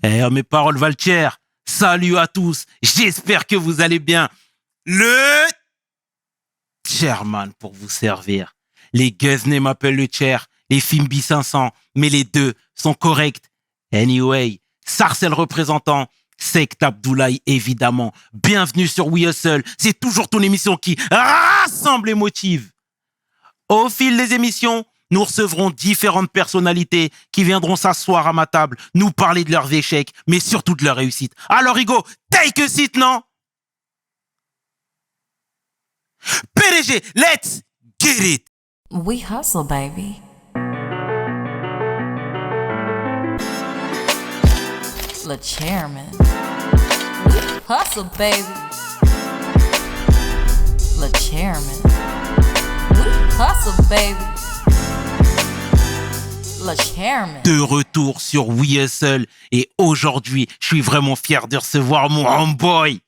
Mes paroles valent cher. Salut à tous. J'espère que vous allez bien. Le chairman pour vous servir. Les Guesnay m'appellent le chair. Les Fimbi 500. Mais les deux sont corrects. Anyway, Sarcel représentant. Sect Abdoulaye, évidemment. Bienvenue sur We Hustle. C'est toujours ton émission qui rassemble et motive. Au fil des émissions, nous recevrons différentes personnalités qui viendront s'asseoir à ma table, nous parler de leurs échecs, mais surtout de leurs réussites. Alors, Hugo, take a seat, non? PDG, let's get it! We hustle, baby. The chairman. We hustle, baby. The chairman. We hustle, baby. Le chairman. De retour sur We Hustle et aujourd'hui, je suis vraiment fier de recevoir mon homeboy,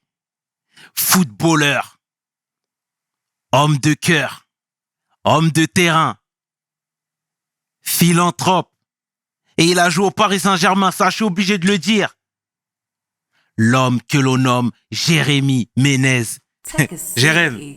footballeur, homme de cœur, homme de terrain, philanthrope. Et il a joué au Paris Saint-Germain, ça je suis obligé de le dire. L'homme que l'on nomme Jérémy Ménez. Jérémy.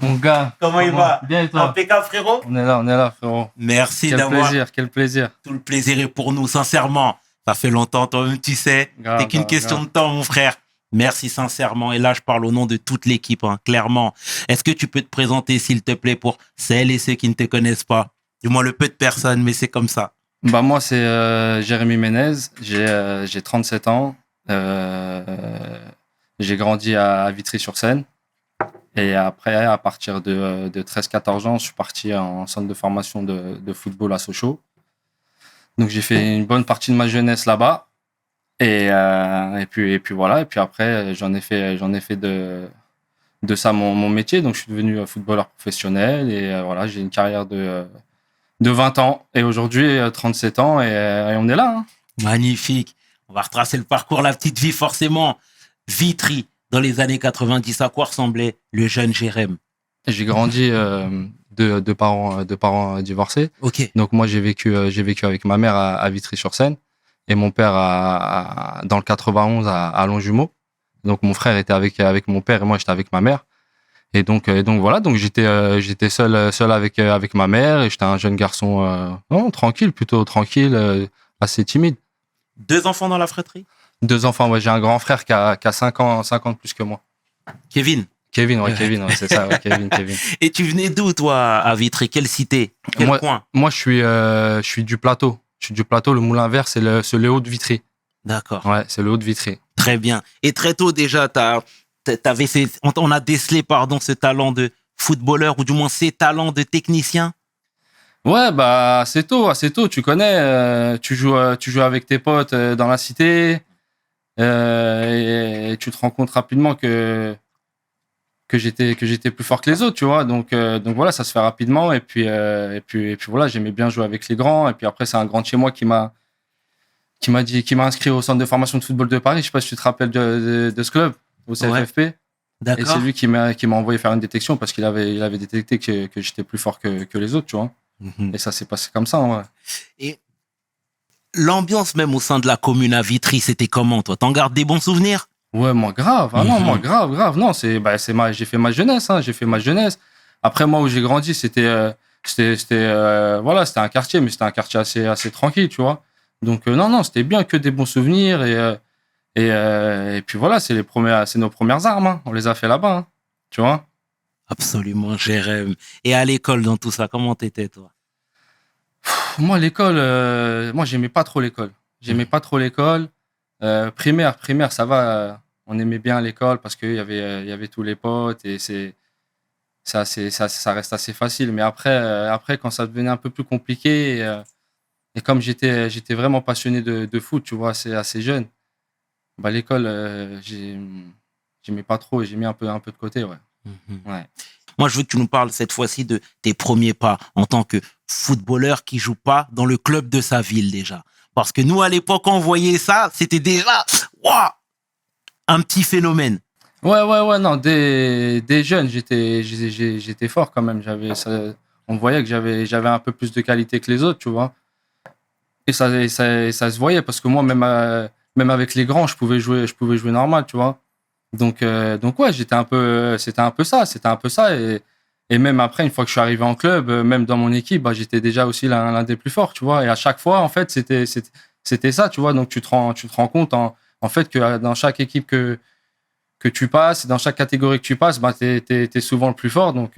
Mon gars. Comment il va? Bien et toi? Impeccable, frérot. On est là, frérot. Merci d'avoir. Quel plaisir. Tout le plaisir est pour nous, sincèrement. Ça fait longtemps, toi-même, tu sais. Grave, C'est qu'une question de temps, mon frère. Merci sincèrement. Et là, je parle au nom de toute l'équipe, hein, clairement. Est-ce que tu peux te présenter, s'il te plaît, pour celles et ceux qui ne te connaissent pas? Du moins, le peu de personnes, mais c'est comme ça. Bah, moi, c'est Jérémy Ménez. J'ai 37 ans. J'ai grandi à Vitry-sur-Seine. Et après, à partir de 13-14 ans, je suis parti en centre de formation de football à Sochaux. Donc, j'ai fait une bonne partie de ma jeunesse là-bas. Et puis voilà. Et puis après, j'en ai fait de ça mon métier. Donc, je suis devenu footballeur professionnel. Et voilà, j'ai une carrière de 20 ans. Et aujourd'hui, 37 ans. Et on est là. Hein. Magnifique. On va retracer le parcours, la petite vie, forcément. Vitry. Dans les années 90, à quoi ressemblait le jeune Jérémy? J'ai grandi de parents divorcés. Ok. Donc moi j'ai vécu avec ma mère à Vitry-sur-Seine et mon père dans le 91 à Longjumeau. Donc mon frère était avec mon père et moi j'étais avec ma mère. Et donc voilà, donc j'étais seul avec ma mère et j'étais un jeune garçon plutôt tranquille, assez timide. 2 enfants dans la fratrie? 2 enfants, ouais, j'ai un grand frère qui a 5 ans de plus que moi. Kevin, C'est ça, ouais, Kevin. Et tu venais d'où, toi, à Vitry? Quelle cité? Quel coin? Moi, je suis du plateau. Je suis du plateau. Le Moulin Vert, c'est le haut de Vitry. D'accord. Ouais, c'est le haut de Vitry. Très bien. Et très tôt, déjà, on a décelé, ce talent de footballeur, ou du moins ces talents de technicien? Ouais, bah, assez tôt. Tu connais, tu joues avec tes potes dans la cité. Et tu te rends compte rapidement que j'étais plus fort que les autres, tu vois. Donc voilà, ça se fait rapidement. Et puis voilà, j'aimais bien jouer avec les grands. Et puis après, c'est un grand de chez moi qui m'a inscrit au centre de formation de football de Paris. Je sais pas si tu te rappelles de ce club, au CFFP. Ouais. D'accord. Et c'est lui qui m'a envoyé faire une détection parce qu'il avait détecté que j'étais plus fort que les autres, tu vois. Mm-hmm. Et ça s'est passé comme ça, en vrai. Et l'ambiance même au sein de la commune à Vitry, c'était comment, toi? T'en gardes des bons souvenirs? Ouais, moi, grave. Ah non, moi, grave. Non, j'ai fait ma jeunesse, hein. J'ai fait ma jeunesse. Après, moi, où j'ai grandi, c'était un quartier, mais c'était un quartier assez tranquille, tu vois. Donc, non, c'était bien, que des bons souvenirs. Et puis voilà, c'est nos premières armes, hein. On les a fait là-bas, hein. Tu vois. Absolument, Jérémy. Et à l'école, dans tout ça, comment t'étais, toi? Moi, l'école, j'aimais pas trop l'école. Primaire, ça va. On aimait bien l'école parce qu'il y avait tous les potes et ça reste assez facile. Mais après, quand ça devenait un peu plus compliqué et comme j'étais vraiment passionné de foot, tu vois, assez jeune, bah l'école, j'aimais pas trop et j'ai mis un peu de côté, ouais. Mm-hmm. Ouais. Moi, je veux que tu nous parles cette fois-ci de tes premiers pas en tant que footballeur qui joue pas dans le club de sa ville déjà. Parce que nous, à l'époque, quand on voyait ça, c'était déjà un petit phénomène. Ouais, non, des jeunes, j'étais fort quand même. On voyait que j'avais un peu plus de qualité que les autres, tu vois. Et ça se voyait parce que moi, même avec les grands, je pouvais jouer normal, tu vois. Donc ouais, c'était un peu ça. Et même après, une fois que je suis arrivé en club, même dans mon équipe, bah, j'étais déjà aussi l'un des plus forts, tu vois. Et à chaque fois, en fait, c'était ça, tu vois. Donc tu te rends compte en fait que dans chaque équipe que tu passes, dans chaque catégorie que tu passes, bah, t'es souvent le plus fort. Donc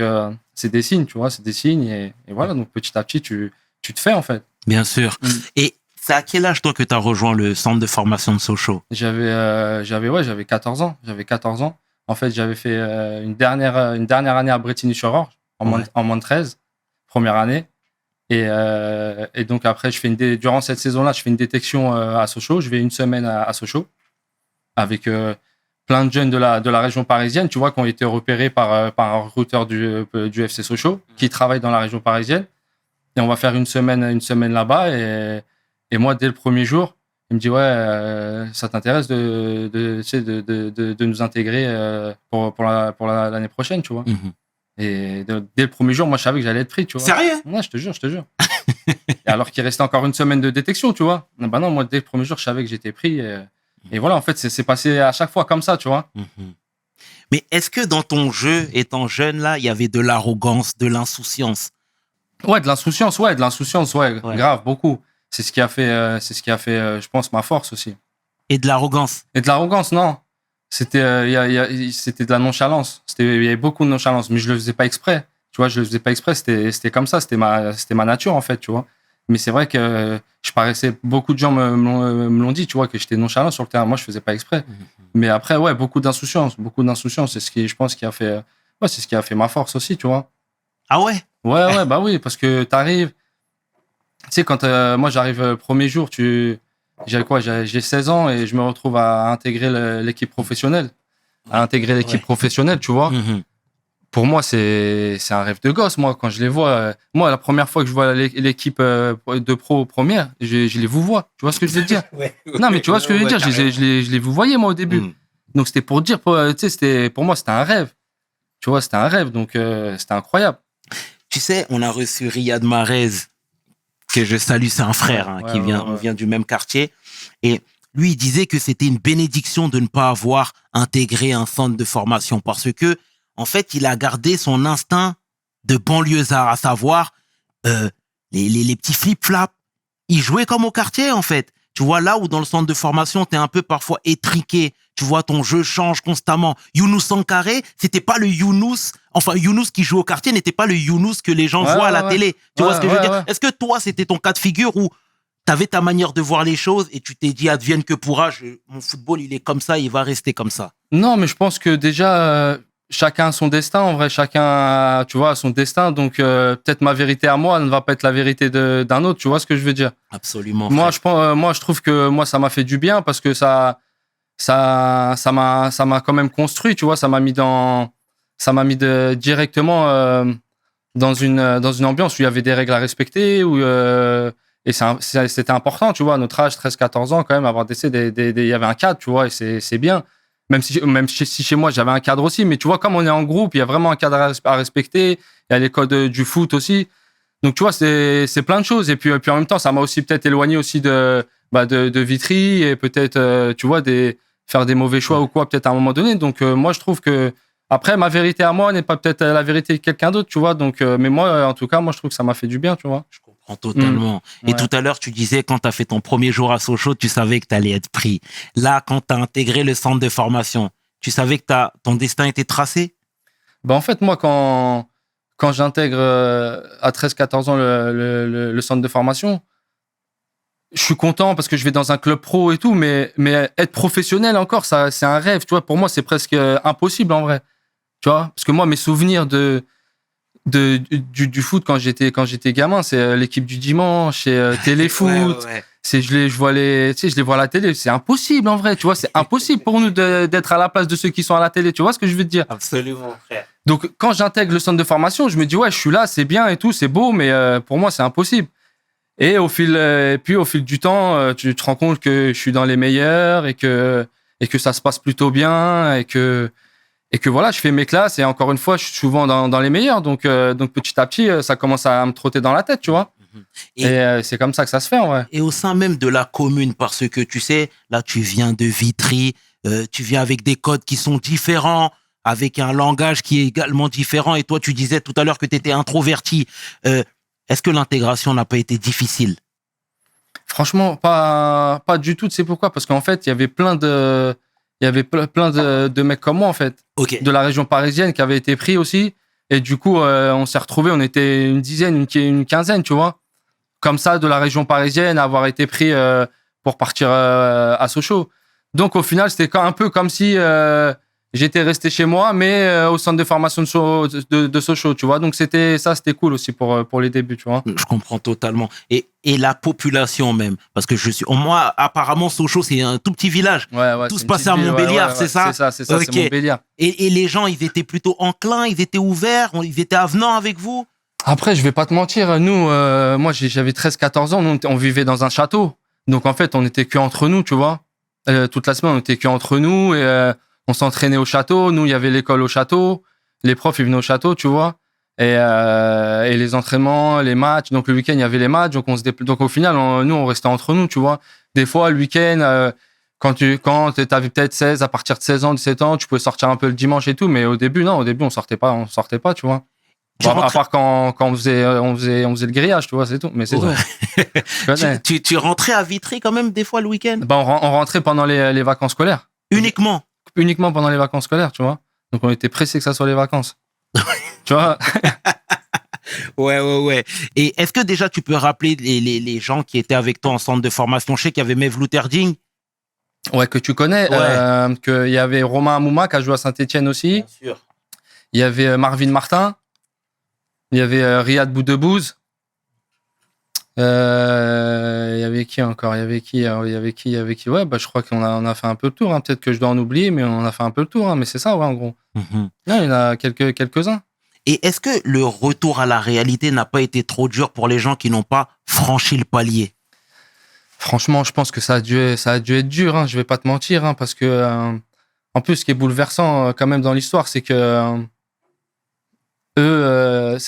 c'est des signes, tu vois, c'est des signes. Et voilà, donc petit à petit, tu te fais, en fait. Bien sûr. Et c'est à quel âge, toi, que tu as rejoint le centre de formation de Sochaux? J'avais 14 ans. J'avais 14 ans. En fait, j'avais fait une dernière année à Brétigny-sur-Orge, en moins de 13, première année. Et donc après, durant cette saison-là, je fais une détection à Sochaux. Je vais une semaine à Sochaux avec plein de jeunes de la région parisienne, tu vois, qui ont été repérés par un recruteur du FC Sochaux, qui travaille dans la région parisienne. Et on va faire une semaine là-bas. Et moi, dès le premier jour, il me dit ouais, ça t'intéresse de nous intégrer pour l'année prochaine, tu vois. Et dès le premier jour, moi, je savais que j'allais être pris, tu vois. Sérieux? Ouais, je te jure. Et alors qu'il restait encore une semaine de détection, tu vois. Bah non, moi, dès le premier jour, je savais que j'étais pris. Et voilà, en fait, c'est passé à chaque fois comme ça, tu vois. Mais est-ce que dans ton jeu, étant jeune, là, il y avait de l'arrogance, de l'insouciance? Ouais, de l'insouciance, ouais, grave, beaucoup. C'est ce qui a fait, je pense, ma force aussi. Et de l'arrogance? Et de l'arrogance, non. C'était de la nonchalance. Il y avait beaucoup de nonchalance, mais je le faisais pas exprès. Tu vois, je le faisais pas exprès. C'était comme ça. C'était ma nature, en fait, tu vois. Mais c'est vrai que je paraissais, beaucoup de gens me l'ont dit, tu vois, que j'étais nonchalant sur le terrain. Moi, je faisais pas exprès. Mais après, ouais, beaucoup d'insouciance. C'est ce qui, je pense, c'est ce qui a fait ma force aussi, tu vois. Ah ouais? Ouais, bah oui, parce que t'arrives. Tu sais, quand moi j'arrive le premier jour, j'ai 16 ans et je me retrouve à intégrer l'équipe professionnelle. Tu vois. Pour moi, c'est un rêve de gosse. Moi, quand je les vois, moi, la première fois que je vois l'équipe de pro première, je les vous vois. Tu vois ce que je veux dire? Non, mais tu vois ce que je veux dire? Je les vous voyais, moi, au début. Donc, c'était pour dire, tu sais, pour moi, c'était un rêve. Tu vois, c'était un rêve. Donc, c'était incroyable. Tu sais, on a reçu Riyad Mahrez, que je salue, c'est un frère on vient du même quartier. Et lui, il disait que c'était une bénédiction de ne pas avoir intégré un centre de formation parce que, en fait, il a gardé son instinct de banlieusard, à savoir les petits flip-flaps. Il jouait comme au quartier, en fait. Tu vois, là où dans le centre de formation, t'es un peu parfois étriqué. Tu vois, ton jeu change constamment. Younous Sankaré, c'était pas le Younous. Enfin, Younous qui joue au quartier n'était pas le Younous que les gens voient à la télé. Tu vois ce que je veux dire? Est-ce que toi, c'était ton cas de figure où t'avais ta manière de voir les choses et tu t'es dit, advienne que pourra, mon football, il est comme ça, il va rester comme ça? Non, mais je pense que déjà, chacun a son destin. En vrai, chacun, tu vois, a son destin. Donc, peut-être ma vérité à moi ne va pas être la vérité d'un autre. Tu vois ce que je veux dire? Absolument. Moi, je trouve que moi, ça m'a fait du bien parce que ça m'a quand même construit. Tu vois, ça m'a mis directement dans une ambiance où il y avait des règles à respecter, et c'était important, tu vois, à notre âge, 13-14 ans, quand même, avoir il y avait un cadre, tu vois, et c'est bien. Même si chez moi, j'avais un cadre aussi, mais tu vois, comme on est en groupe, il y a vraiment un cadre à respecter. Il y a les codes du foot aussi. Donc, tu vois, c'est plein de choses. Et puis en même temps, ça m'a aussi peut-être éloigné aussi de Vitry et peut-être, tu vois, faire des mauvais choix ou quoi, peut-être à un moment donné. Donc, moi, je trouve que après, ma vérité à moi n'est pas peut-être la vérité de quelqu'un d'autre, tu vois. Donc, mais moi, en tout cas, moi, je trouve que ça m'a fait du bien, tu vois. Je comprends totalement. Et tout à l'heure, tu disais, quand tu as fait ton premier jour à Sochaux, tu savais que tu allais être pris. Là, quand tu as intégré le centre de formation, tu savais que ton destin était tracé? Ben, en fait, moi, quand j'intègre à 13-14 ans le centre de formation, je suis content parce que je vais dans un club pro et tout, mais être professionnel encore, ça, c'est un rêve, tu vois. Pour moi, c'est presque impossible en vrai, tu vois. Parce que moi, mes souvenirs du foot quand j'étais gamin, c'est l'équipe du dimanche, c'est Téléfoot. C'est je les vois à la télé, c'est impossible en vrai, tu vois, c'est impossible pour nous d'être à la place de ceux qui sont à la télé, tu vois ce que je veux te dire? Absolument, frère. Donc quand j'intègre le centre de formation, je me dis ouais, je suis là, c'est bien et tout, c'est beau, mais pour moi c'est impossible. Et au fil du temps, tu te rends compte que je suis dans les meilleurs et que ça se passe plutôt bien et que voilà, je fais mes classes et encore une fois, je suis souvent dans les meilleurs. Donc petit à petit, ça commence à me trotter dans la tête, tu vois. Et c'est comme ça que ça se fait, en vrai. Et au sein même de la commune, parce que tu sais, là, tu viens de Vitry, tu viens avec des codes qui sont différents, avec un langage qui est également différent. Et toi, tu disais tout à l'heure que tu étais introverti. Est-ce que l'intégration n'a pas été difficile? Franchement, pas du tout. Tu sais pourquoi? Parce qu'en fait, il y avait plein de mecs comme moi, en fait, Ok. de la région parisienne qui avaient été pris aussi. Et du coup, on s'est retrouvés, on était une dizaine, une quinzaine, tu vois. Comme ça, de la région parisienne, à avoir été pris pour partir à Sochaux. Donc, au final, c'était un peu comme si j'étais resté chez moi, mais au centre de formation de Sochaux, tu vois. Donc, c'était cool aussi pour les débuts, tu vois. Je comprends totalement. Et la population même. Parce que moi, apparemment, Sochaux, c'est un tout petit village. Ouais, Tout c'est se une passait petite à ville, Montbéliard, ouais, c'est ça? C'est ça, Ok. c'est Montbéliard. Et les gens, ils étaient plutôt enclins, ils étaient ouverts, ils étaient avenants avec vous? Après, je vais pas te mentir, nous, moi, j'avais 13-14 ans, nous, on vivait dans un château. Donc, en fait, on était que entre nous, tu vois. Toute la semaine, on était que entre nous et on s'entraînait au château. Nous, il y avait l'école au château. Les profs, ils venaient au château, tu vois. Et les entraînements, les matchs. Donc, le week-end, il y avait les matchs. Donc, donc au final, nous, on restait entre nous, tu vois. Des fois, le week-end, quand t'avais peut-être 16, à partir de 16 ans, 17 ans, tu pouvais sortir un peu le dimanche et tout. Mais au début, non, on sortait pas, tu vois. Bon, à part quand on faisait le grillage, tu vois, c'est tout. Mais c'est Ouais. tout. Tu rentrais à Vitry quand même des fois le week-end? On rentrait pendant les vacances scolaires. Uniquement? Uniquement pendant les vacances scolaires, tu vois. Donc, on était pressés que ça soit les vacances. Tu vois. Ouais. Et est-ce que déjà tu peux rappeler les gens qui étaient avec toi en centre de formation? Je sais qu'il y avait Mevlou Terding. Ouais, que tu connais. Ouais. Qu'il y avait Romain Amouma qui a joué à Saint-Etienne aussi. Bien sûr. Il y avait Marvin Martin. Il y avait Riyad Boudebouze. Il y avait qui encore? Il y avait qui? Ouais, je crois qu'on a fait un peu le tour. Hein. Peut-être que je dois en oublier, mais on a fait un peu le tour. Hein. Mais c'est ça, ouais, en gros. Mm-hmm. Là, il y en a quelques-uns. Et est-ce que le retour à la réalité n'a pas été trop dur pour les gens qui n'ont pas franchi le palier? Franchement, je pense que ça a dû être dur. Hein. Je vais pas te mentir, hein, parce que en plus, ce qui est bouleversant quand même dans l'histoire, c'est que eux,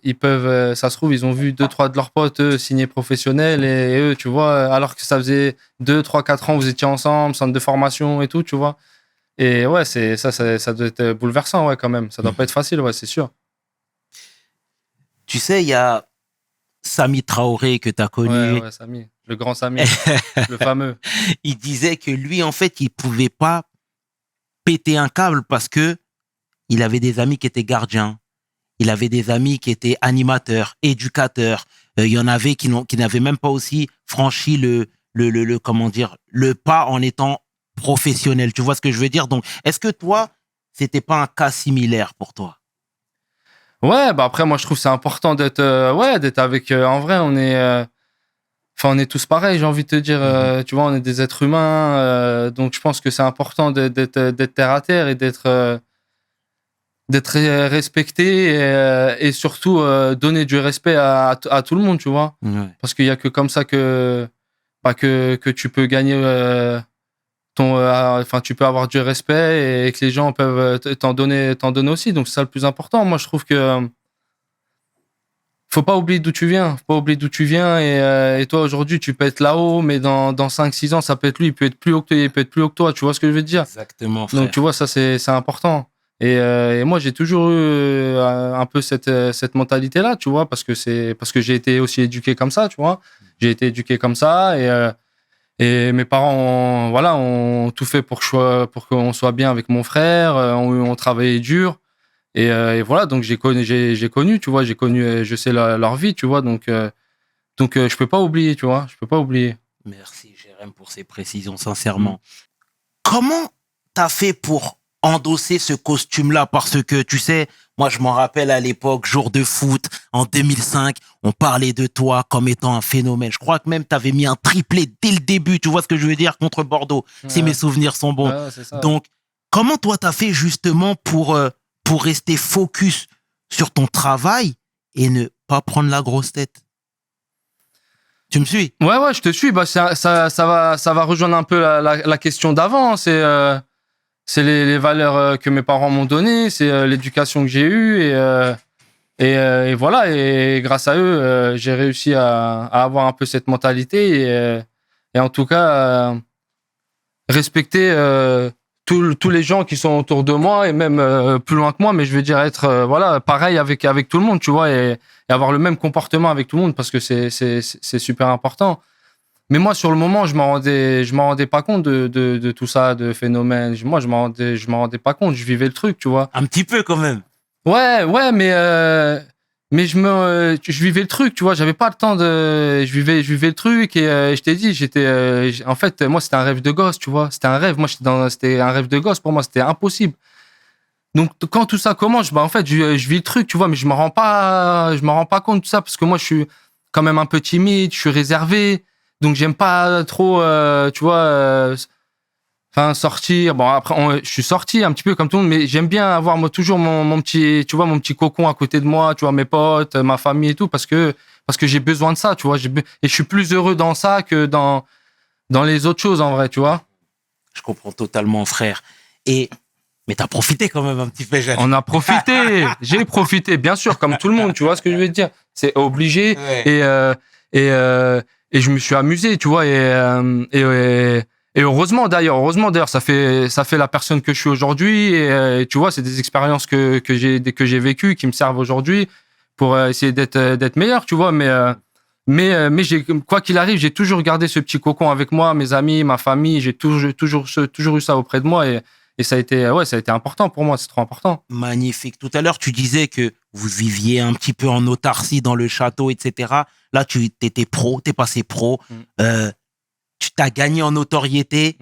ils peuvent, ça se trouve, ils ont vu 2-3 de leurs potes, eux, signer professionnels et eux, tu vois, alors que ça faisait 2, 3, 4 ans, vous étiez ensemble, centre de formation et tout, tu vois. Et ouais, ça doit être bouleversant, ouais, quand même. Ça doit pas être facile, ouais, c'est sûr. Tu sais, il y a Samy Traoré que tu as connu. Ouais, Samy, le grand Samy, le fameux. Il disait que lui, en fait, il pouvait pas péter un câble parce que il avait des amis qui étaient gardiens. Il avait des amis qui étaient animateurs, éducateurs. Il y en avait qui n'avaient même pas aussi franchi comment dire, le pas en étant professionnel. Tu vois ce que je veux dire? Donc, est-ce que toi, c'était pas un cas similaire pour toi? Ouais, après, moi, je trouve que c'est important d'être avec. En vrai, on est tous pareils, j'ai envie de te dire. Tu vois, on est des êtres humains. Donc, je pense que c'est important d'être terre à terre et d'être respecté et surtout donner du respect à tout le monde, tu vois. Ouais. Parce qu'il y a que comme ça que tu peux gagner tu peux avoir du respect et que les gens peuvent t'en donner aussi. Donc c'est ça le plus important. Moi je trouve que faut pas oublier d'où tu viens. Et toi aujourd'hui tu peux être là-haut, mais dans 5-6 ans ça peut être lui, il peut être plus haut que toi, tu vois ce que je veux dire? Exactement, frère. Donc tu vois, ça c'est important. Et moi j'ai toujours eu un peu cette mentalité là, tu vois, parce que j'ai été aussi éduqué comme ça, tu vois. J'ai été éduqué comme ça et mes parents ont tout fait pour qu'on soit bien avec mon frère, on travaillait dur et voilà, donc j'ai connu, tu vois, je sais leur vie, tu vois, donc je peux pas oublier, tu vois, je peux pas oublier. Merci Jérém pour ces précisions, sincèrement. Comment t'as fait pour endosser ce costume-là? Parce que, tu sais, moi, je m'en rappelle à l'époque, jour de foot, en 2005, on parlait de toi comme étant un phénomène. Je crois que même t'avais mis un triplé dès le début, tu vois ce que je veux dire, contre Bordeaux, si mes souvenirs sont bons. Ouais, c'est ça. Donc, comment toi, t'as fait justement pour rester focus sur ton travail et ne pas prendre la grosse tête? Tu me suis? Ouais, je te suis. Bah, ça va rejoindre un peu la question d'avant. C'est les valeurs que mes parents m'ont données, c'est l'éducation que j'ai eue Et voilà, et grâce à eux, j'ai réussi à avoir un peu cette mentalité et en tout cas, respecter tous les gens qui sont autour de moi et même plus loin que moi, mais je veux dire être voilà, pareil avec tout le monde, tu vois, et avoir le même comportement avec tout le monde parce que c'est super important. Mais moi, sur le moment, je m'en rendais pas compte de tout ça, de phénomène. Moi, je m'en rendais pas compte. Je vivais le truc, tu vois. Un petit peu quand même. Ouais, mais je vivais le truc, tu vois. J'avais pas le temps je vivais le truc et je t'ai dit, en fait, moi, c'était un rêve de gosse, tu vois. C'était un rêve. Moi, c'était un rêve de gosse pour moi. C'était impossible. Donc, quand tout ça commence, en fait, je vis le truc, tu vois, mais je me rends pas compte de ça parce que moi, je suis quand même un peu timide, je suis réservé. Donc, j'aime pas trop, tu vois, sortir. Bon, après, je suis sorti un petit peu comme tout le monde, mais j'aime bien avoir moi, toujours mon petit, tu vois, mon petit cocon à côté de moi, tu vois, mes potes, ma famille et tout, parce que j'ai besoin de ça, tu vois. Et je suis plus heureux dans ça que dans les autres choses, en vrai, tu vois. Je comprends totalement, frère. Mais t'as profité quand même un petit peu, jeune. On a profité. J'ai profité, bien sûr, comme tout le monde, tu vois ce que je veux dire. C'est obligé. Ouais. Et je me suis amusé, tu vois, et heureusement d'ailleurs, ça fait la personne que je suis aujourd'hui. Et tu vois, c'est des expériences que j'ai vécues qui me servent aujourd'hui pour essayer d'être meilleur, tu vois. Mais quoi qu'il arrive, j'ai toujours gardé ce petit cocon avec moi, mes amis, ma famille. J'ai toujours eu ça auprès de moi et ça a été important pour moi. C'est trop important. Magnifique. Tout à l'heure, tu disais que vous viviez un petit peu en autarcie dans le château, etc. Là, tu étais pro, t'es passé pro. Tu t'as gagné en notoriété.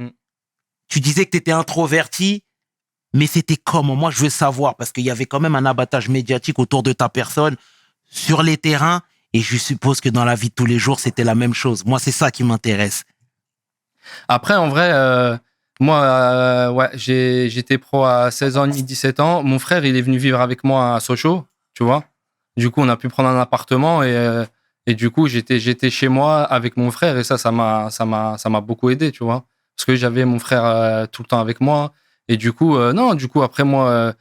Tu disais que tu étais introverti, mais c'était comment? Moi, je veux savoir, parce qu'il y avait quand même un abattage médiatique autour de ta personne sur les terrains, et je suppose que dans la vie de tous les jours, c'était la même chose. Moi, c'est ça qui m'intéresse. Après, en vrai, moi, ouais, j'étais pro à 16 ans et demi, 17 ans. Mon frère, il est venu vivre avec moi à Sochaux, tu vois. Du coup, on a pu prendre un appartement et du coup, j'étais chez moi avec mon frère et ça m'a beaucoup aidé, tu vois. Parce que j'avais mon frère tout le temps avec moi. Et du coup, après moi,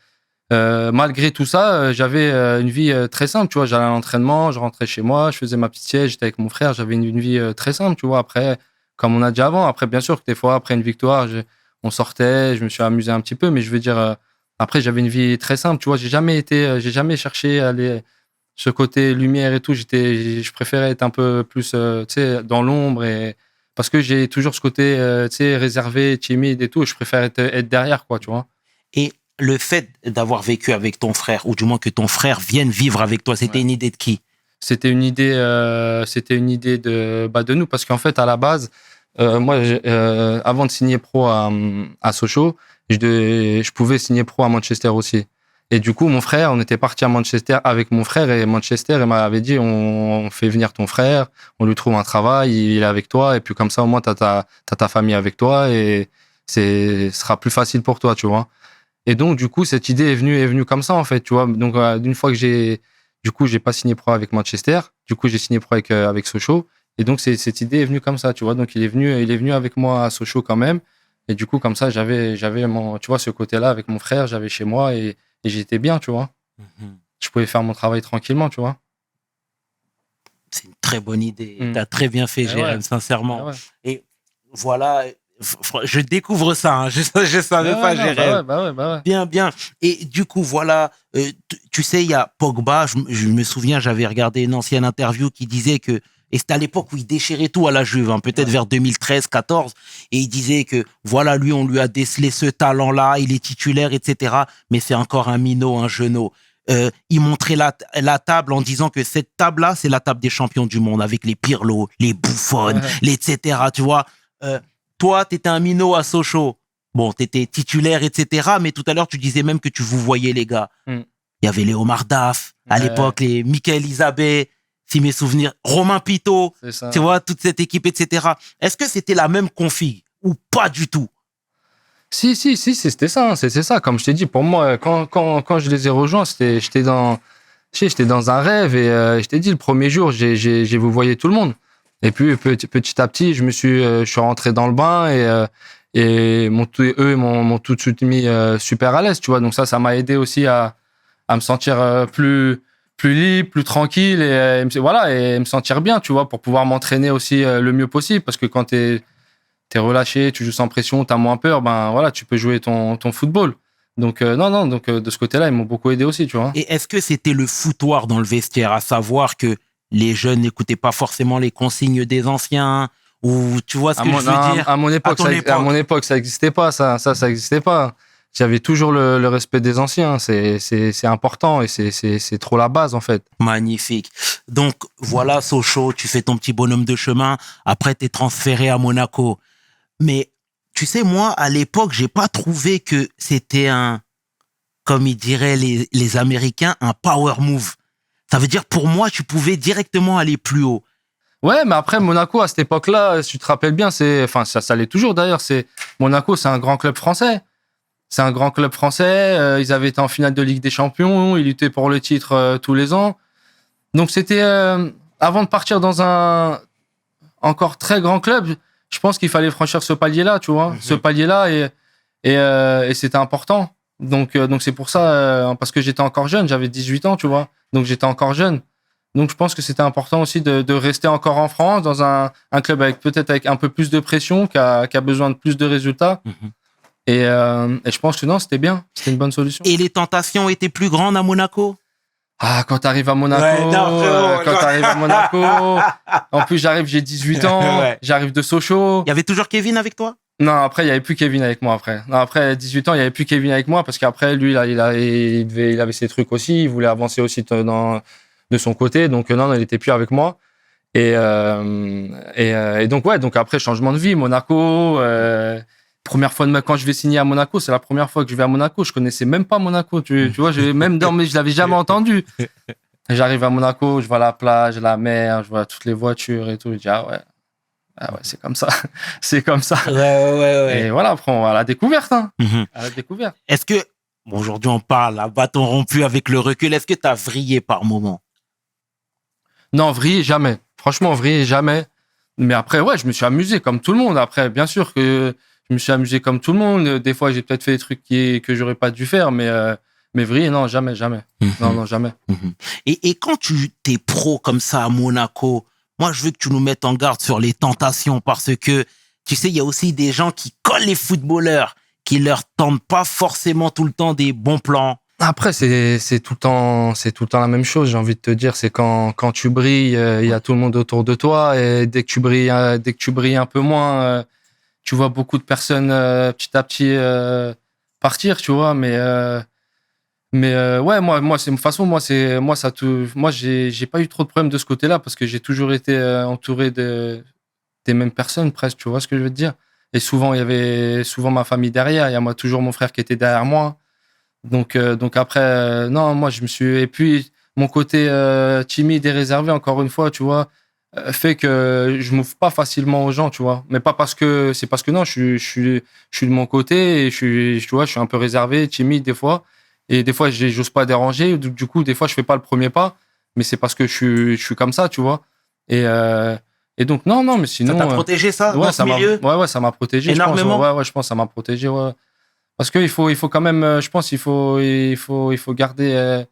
malgré tout ça, j'avais une vie très simple, tu vois. J'allais à l'entraînement, je rentrais chez moi, je faisais ma petite sieste, j'étais avec mon frère, j'avais une vie très simple, tu vois. Après, comme on a dit avant, après, bien sûr que des fois, après une victoire, on sortait, je me suis amusé un petit peu, mais je veux dire, après, j'avais une vie très simple, tu vois. J'ai jamais cherché à aller ce côté lumière et tout. Je préférais être un peu plus, tu sais, dans l'ombre parce que j'ai toujours ce côté, tu sais, réservé, timide et tout. Et je préfère être derrière, quoi, tu vois. Et le fait d'avoir vécu avec ton frère, ou du moins que ton frère vienne vivre avec toi, c'était une idée de qui? C'était une idée de nous, parce qu'en fait, à la base, moi, avant de signer pro à Sochaux, je pouvais signer pro à Manchester aussi. Et du coup, mon frère, on était parti à Manchester avec mon frère et Manchester, il m'avait dit, on fait venir ton frère, on lui trouve un travail, il est avec toi, et puis comme ça, au moins, t'as ta famille avec toi et ce sera plus facile pour toi, tu vois. Et donc, du coup, cette idée est venue comme ça, en fait, tu vois. Donc, d'une fois que j'ai pas signé pro avec Manchester, du coup, j'ai signé pro avec Sochaux. Et donc, cette idée est venue comme ça, tu vois. Donc, il est venu avec moi à Sochaux quand même. Et du coup, comme ça, j'avais tu vois, ce côté-là avec mon frère, j'avais chez moi et j'étais bien, tu vois. Je pouvais faire mon travail tranquillement, tu vois. C'est une très bonne idée. T'as très bien fait, Jérém, sincèrement. Et voilà, je découvre ça. Hein. Je savais pas, Jérém. Bah ouais. Bien. Et du coup, voilà, tu sais, il y a Pogba. Je me souviens, j'avais regardé une ancienne interview qui disait que, et c'était à l'époque où il déchirait tout à la Juve, hein, peut-être vers 2013-14, et il disait que, voilà, lui, on lui a décelé ce talent-là, il est titulaire, etc., mais c'est encore un minot, un genou. Il montrait la table en disant que cette table-là, c'est la table des champions du monde, avec les Pirlo, les Buffon, les etc., tu vois. Toi, t'étais un minot à Sochaux. Bon, t'étais titulaire, etc., mais tout à l'heure, tu disais même que tu vous voyais, les gars. Il y avait Léo Mardaf, à l'époque, les Michael Isabé, si mes souvenirs, Romain Pitot, tu vois, toute cette équipe, etc. Est-ce que c'était la même config ou pas du tout? Si, c'était ça, c'est ça. Comme je t'ai dit, pour moi, quand je les ai rejoints, j'étais dans un rêve et je t'ai dit, le premier jour, j'ai vous voyez tout le monde. Et puis, petit à petit, je suis rentré dans le bain et eux m'ont tout de suite mis super à l'aise, tu vois. Donc ça m'a aidé aussi à me sentir plus plus libre, plus tranquille et me sentir bien, tu vois, pour pouvoir m'entraîner aussi le mieux possible. Parce que quand t'es relâché, tu joues sans pression, t'as moins peur, ben voilà, tu peux jouer ton football. Donc de ce côté-là, ils m'ont beaucoup aidé aussi, tu vois. Et est-ce que c'était le foutoir dans le vestiaire, à savoir que les jeunes n'écoutaient pas forcément les consignes des anciens, ou tu vois ce que je veux dire? À mon époque, à mon époque, ça n'existait pas, ça n'existait pas. J'avais toujours le respect des anciens, c'est important et c'est trop la base en fait. Magnifique. Donc voilà, Sochaux, tu fais ton petit bonhomme de chemin. Après, t'es transféré à Monaco. Mais tu sais, moi, à l'époque, j'ai pas trouvé que c'était comme ils diraient les Américains, un power move. Ça veut dire, pour moi, tu pouvais directement aller plus haut. Ouais, mais après, Monaco, à cette époque-là, si tu te rappelles bien, ça l'est toujours d'ailleurs, Monaco, c'est un grand club français. C'est un grand club français. Ils avaient été en finale de Ligue des Champions. Ils luttaient pour le titre tous les ans. Donc, c'était, avant de partir dans un encore très grand club, je pense qu'il fallait franchir ce palier-là, tu vois. Ce palier-là, et c'était important. Donc c'est pour ça, parce que j'étais encore jeune, j'avais 18 ans, tu vois. Donc, j'étais encore jeune. Donc, je pense que c'était important aussi de rester encore en France, dans un club peut-être avec un peu plus de pression, qui a besoin de plus de résultats. Et je pense que non, c'était bien. C'était une bonne solution. Et les tentations étaient plus grandes à Monaco? Ah, quand t'arrives à Monaco, t'arrives à Monaco. En plus, j'ai 18 ans, ouais. J'arrive de Sochaux. Il y avait toujours Kevin avec toi? Non, après, il y avait plus Kevin avec moi après. Non, après 18 ans, il y avait plus Kevin avec moi parce qu'après, lui, il avait ses trucs aussi. Il voulait avancer aussi de son côté. Donc, non, il était plus avec moi. Et donc, ouais, donc après, changement de vie, Monaco, première fois quand je vais signer à Monaco, c'est la première fois que je vais à Monaco. Je connaissais même pas Monaco. Tu vois, même dormi, je l'avais jamais entendu. J'arrive à Monaco, je vois la plage, la mer, je vois toutes les voitures et tout. Je dis, ah ouais, c'est comme ça. C'est comme ça. Ouais. Et voilà, après, on va à la découverte. Hein. À la découverte. Est-ce que, bon, aujourd'hui, on parle à bâton rompu avec le recul. Est-ce que tu as vrillé par moment? Non, vrillé, jamais. Franchement, vrillé, jamais. Mais après, ouais, je me suis amusé comme tout le monde. Après, bien sûr que je me suis amusé comme tout le monde. Des fois, j'ai peut-être fait des trucs que j'aurais pas dû faire, mais vriller, non, jamais. Non, jamais. Et quand tu t'es pro comme ça à Monaco, moi, je veux que tu nous mettes en garde sur les tentations parce que, tu sais, il y a aussi des gens qui collent les footballeurs, qui leur tentent pas forcément tout le temps des bons plans. Après, c'est tout le temps la même chose, j'ai envie de te dire. C'est quand tu brilles, il y a tout le monde autour de toi et dès que tu brilles un peu moins, tu vois beaucoup de personnes petit à petit partir, tu vois. Mais ouais, moi c'est une façon, moi j'ai pas eu trop de problèmes de ce côté-là parce que j'ai toujours été entouré des mêmes personnes presque, tu vois ce que je veux te dire. Et souvent il y avait ma famille derrière, il y a moi toujours mon frère qui était derrière moi. Donc après non, moi je me suis, et puis mon côté timide et réservé, encore une fois, tu vois, fait que je m'ouvre pas facilement aux gens, tu vois. Mais pas parce que non, je suis de mon côté et tu vois, je suis un peu réservé, timide des fois. Et des fois, j'ose pas déranger. Du coup, des fois, je fais pas le premier pas. Mais c'est parce que je suis comme ça, tu vois. Et donc, non, mais sinon. Ça t'a protégé, ça, ouais, dans ce milieu? Ouais, ça m'a protégé. Énormément. Je pense que ça m'a protégé, ouais. Parce qu'il faut quand même, je pense, il faut garder,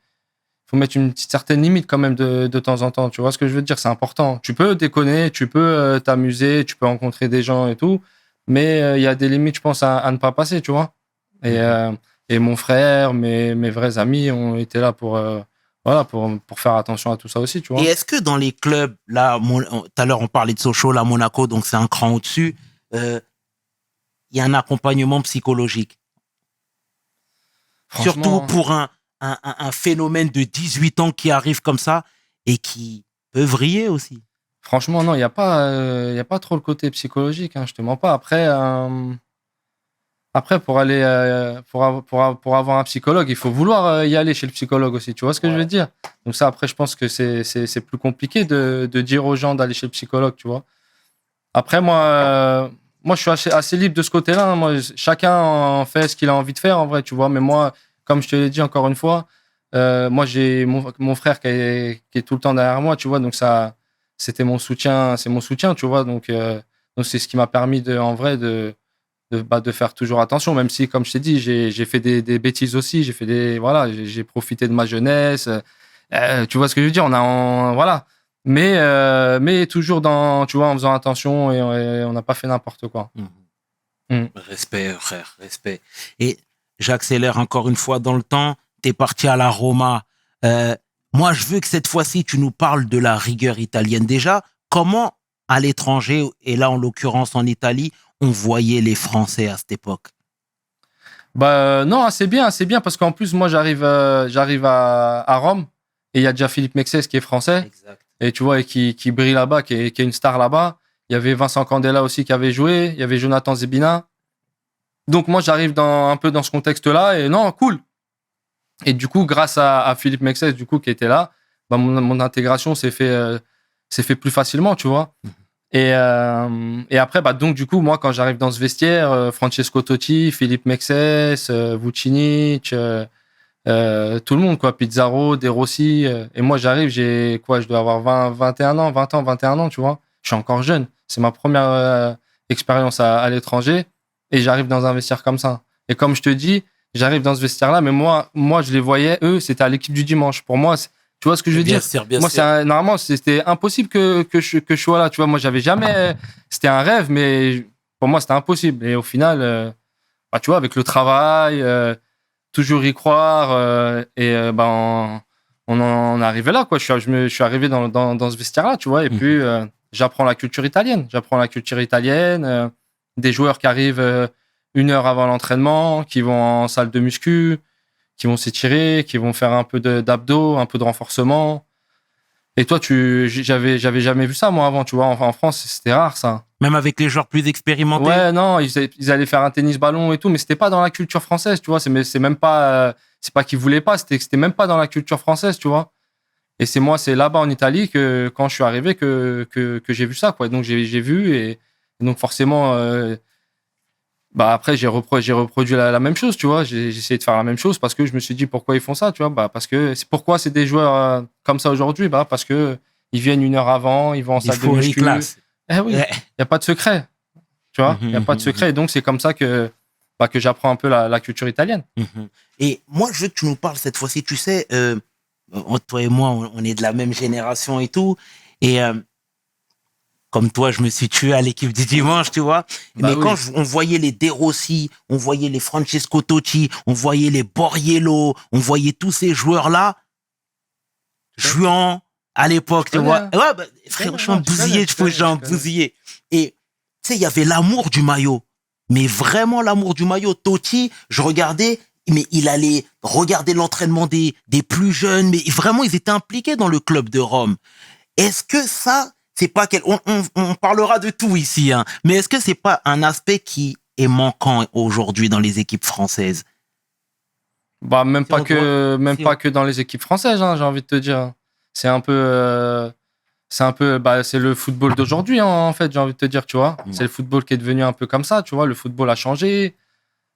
faut mettre une petite certaine limite quand même de temps en temps. Tu vois ce que je veux dire? C'est important. Tu peux déconner, tu peux t'amuser, tu peux rencontrer des gens et tout. Mais il y a des limites, je pense, à ne pas passer, tu vois. Et mon frère, mes vrais amis ont été là pour faire attention à tout ça aussi, tu vois. Et est-ce que dans les clubs, là, tout à l'heure on parlait de Sochaux, là, Monaco, donc c'est un cran au-dessus, il y a un accompagnement psychologique? Surtout pour un phénomène de 18 ans qui arrive comme ça et qui peut vriller aussi. Franchement, non, il y a pas trop le côté psychologique, hein, je te mens pas. Après, pour aller, pour avoir un psychologue, il faut vouloir y aller chez le psychologue aussi. Tu vois ce que je veux dire? Donc ça, après, je pense que c'est plus compliqué de dire aux gens d'aller chez le psychologue, tu vois. Après, moi, je suis assez libre de ce côté-là. Hein. Moi, chacun en fait ce qu'il a envie de faire, en vrai, tu vois. Mais moi, comme je te l'ai dit encore une fois, moi, j'ai mon frère qui est tout le temps derrière moi, tu vois. Donc ça, c'était mon soutien, c'est mon soutien, tu vois. Donc c'est ce qui m'a permis en vrai de faire toujours attention, même si, comme je t'ai dit, j'ai fait des bêtises aussi. J'ai profité de ma jeunesse. Tu vois ce que je veux dire? Voilà. Mais toujours tu vois, en faisant attention et on n'a pas fait n'importe quoi. Respect, frère, respect. Et j'accélère encore une fois dans le temps. T'es parti à la Roma. Moi, je veux que cette fois-ci, tu nous parles de la rigueur italienne. Déjà, comment à l'étranger, et là en l'occurrence en Italie, on voyait les Français à cette époque? Non, c'est bien, parce qu'en plus, moi, j'arrive à Rome et il y a déjà Philippe Mexès qui est français. Exact. Et tu vois, et qui brille là-bas, qui est une star là-bas. Il y avait Vincent Candela aussi qui avait joué. Il y avait Jonathan Zebina. Donc, moi, j'arrive un peu dans ce contexte-là et non, cool. Et du coup, grâce à Philippe Mexès, du coup, qui était là, mon intégration s'est fait plus facilement, tu vois. Et après, donc, du coup, moi, quand j'arrive dans ce vestiaire, Francesco Totti, Philippe Mexès, Vucinic, tout le monde, quoi, Pizarro, De Rossi. Et moi, j'arrive, je dois avoir 21 ans, tu vois. Je suis encore jeune. C'est ma première expérience à l'étranger. Et j'arrive dans un vestiaire comme ça. Et comme je te dis, j'arrive dans ce vestiaire-là, mais moi, je les voyais, eux, c'était à l'équipe du dimanche. Pour moi, tu vois ce que je veux dire? Moi, normalement, c'était impossible que je sois là. Tu vois, moi, j'avais jamais. C'était un rêve, mais pour moi, c'était impossible. Et au final, tu vois, avec le travail, toujours y croire, on en est arrivé là, quoi. Je suis arrivé dans ce vestiaire-là, tu vois. Et puis, j'apprends la culture italienne. Des joueurs qui arrivent 1 heure avant l'entraînement, qui vont en salle de muscu, qui vont s'étirer, qui vont faire un peu d'abdos, un peu de renforcement. Et toi, j'avais jamais vu ça, moi, avant, tu vois. En France, c'était rare, ça. Même avec les joueurs plus expérimentés? Ouais, non, ils allaient faire un tennis-ballon et tout, mais c'était pas dans la culture française, tu vois. C'est même pas, c'est pas qu'ils voulaient pas, c'était même pas dans la culture française, tu vois. Et c'est là-bas en Italie que, quand je suis arrivé, que j'ai vu ça, quoi. Donc, j'ai vu et donc, forcément, après, j'ai reproduit la même chose, tu vois. J'ai essayé de faire la même chose parce que je me suis dit pourquoi ils font ça, tu vois. Parce que pourquoi c'est des joueurs comme ça aujourd'hui? Parce que ils viennent 1 heure avant, ils vont en salle de muscu. Eh oui, il y a pas de secret, tu vois. Il y a pas de secret. Et donc c'est comme ça que j'apprends un peu la culture italienne. Et moi, je veux que tu nous parles cette fois-ci. Tu sais, toi et moi, on est de la même génération et tout. Et comme toi, je me suis tué à l'équipe du dimanche, tu vois. Mais quand on voyait les De Rossi, on voyait les Francesco Totti, on voyait les Borriello, on voyait tous ces joueurs-là, Juan, à l'époque, tu vois. Ouais, frère, je suis un bousillé, Et, tu sais, il y avait l'amour du maillot. Mais vraiment l'amour du maillot. Totti, je regardais, mais il allait regarder l'entraînement des plus jeunes, mais vraiment, ils étaient impliqués dans le club de Rome. Est-ce que ça, c'est pas on parlera de tout ici, hein, mais est-ce que c'est pas un aspect qui est manquant aujourd'hui dans les équipes françaises? Même pas que dans les équipes françaises, hein, j'ai envie de te dire. C'est un peu, c'est le football d'aujourd'hui, hein, en fait, j'ai envie de te dire, tu vois. C'est le football qui est devenu un peu comme ça, tu vois. Le football a changé,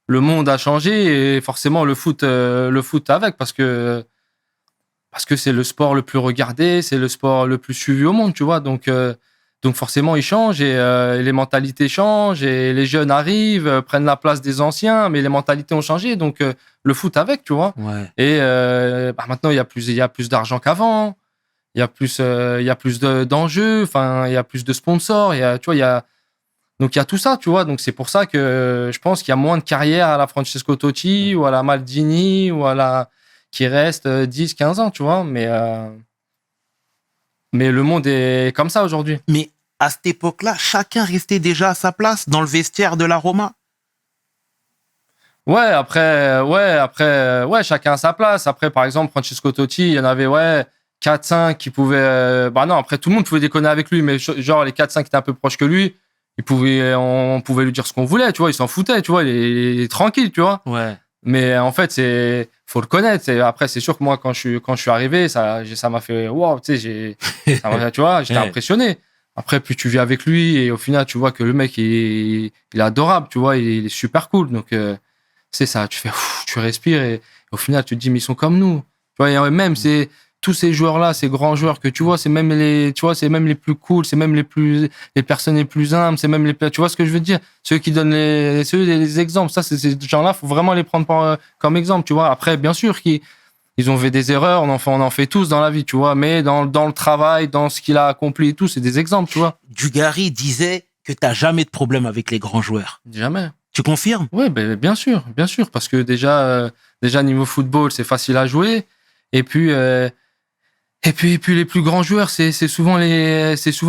le monde a changé et forcément le foot avec parce que c'est le sport le plus regardé, c'est le sport le plus suivi au monde, tu vois. Donc forcément, il change et les mentalités changent et les jeunes arrivent, prennent la place des anciens, mais les mentalités ont changé. Donc le foot avec, tu vois. Ouais. Et maintenant, il y a plus d'argent qu'avant. Il y a plus d'enjeux. Enfin, il y a plus de sponsors. Donc il y a tout ça, tu vois. Donc c'est pour ça que je pense qu'il y a moins de carrières à la Francesco Totti ou à la Maldini ou à la qui reste 10, 15 ans, tu vois. Mais le monde est comme ça aujourd'hui. Mais à cette époque-là, chacun restait déjà à sa place dans le vestiaire de la Roma? Ouais, après, chacun à sa place. Après, par exemple, Francesco Totti, il y en avait, 4-5 qui pouvaient... non, après, tout le monde pouvait déconner avec lui, mais genre, les 4-5 qui étaient un peu proches que lui, on pouvait lui dire ce qu'on voulait, tu vois, il s'en foutait, tu vois, il est tranquille, tu vois. Ouais. Mais en fait, faut le connaître. Après, c'est sûr que moi, quand je suis arrivé, ça m'a fait wow, tu sais, tu vois, j'étais impressionné. Après, puis tu vis avec lui et au final, tu vois que le mec, il est adorable, tu vois, il est super cool. Donc, c'est ça, tu fais, tu respires et au final, tu te dis, mais ils sont comme nous. Tu vois, et même, c'est tous ces joueurs-là, ces grands joueurs que tu vois, c'est même les plus cool, c'est même les personnes les plus humbles, c'est même tu vois ce que je veux dire? Ceux qui donnent les exemples. Ça, c'est ces gens-là, faut vraiment les prendre comme exemple, tu vois. Après, bien sûr, il ils ont fait des erreurs, on en fait tous dans la vie, tu vois. Mais dans le travail, dans ce qu'il a accompli et tout, c'est des exemples, tu vois. Dugarry disait que t'as jamais de problème avec les grands joueurs. Jamais. Tu confirmes? Oui, ben, bien sûr, parce que déjà niveau football, c'est facile à jouer. Et puis les plus grands joueurs, c'est souvent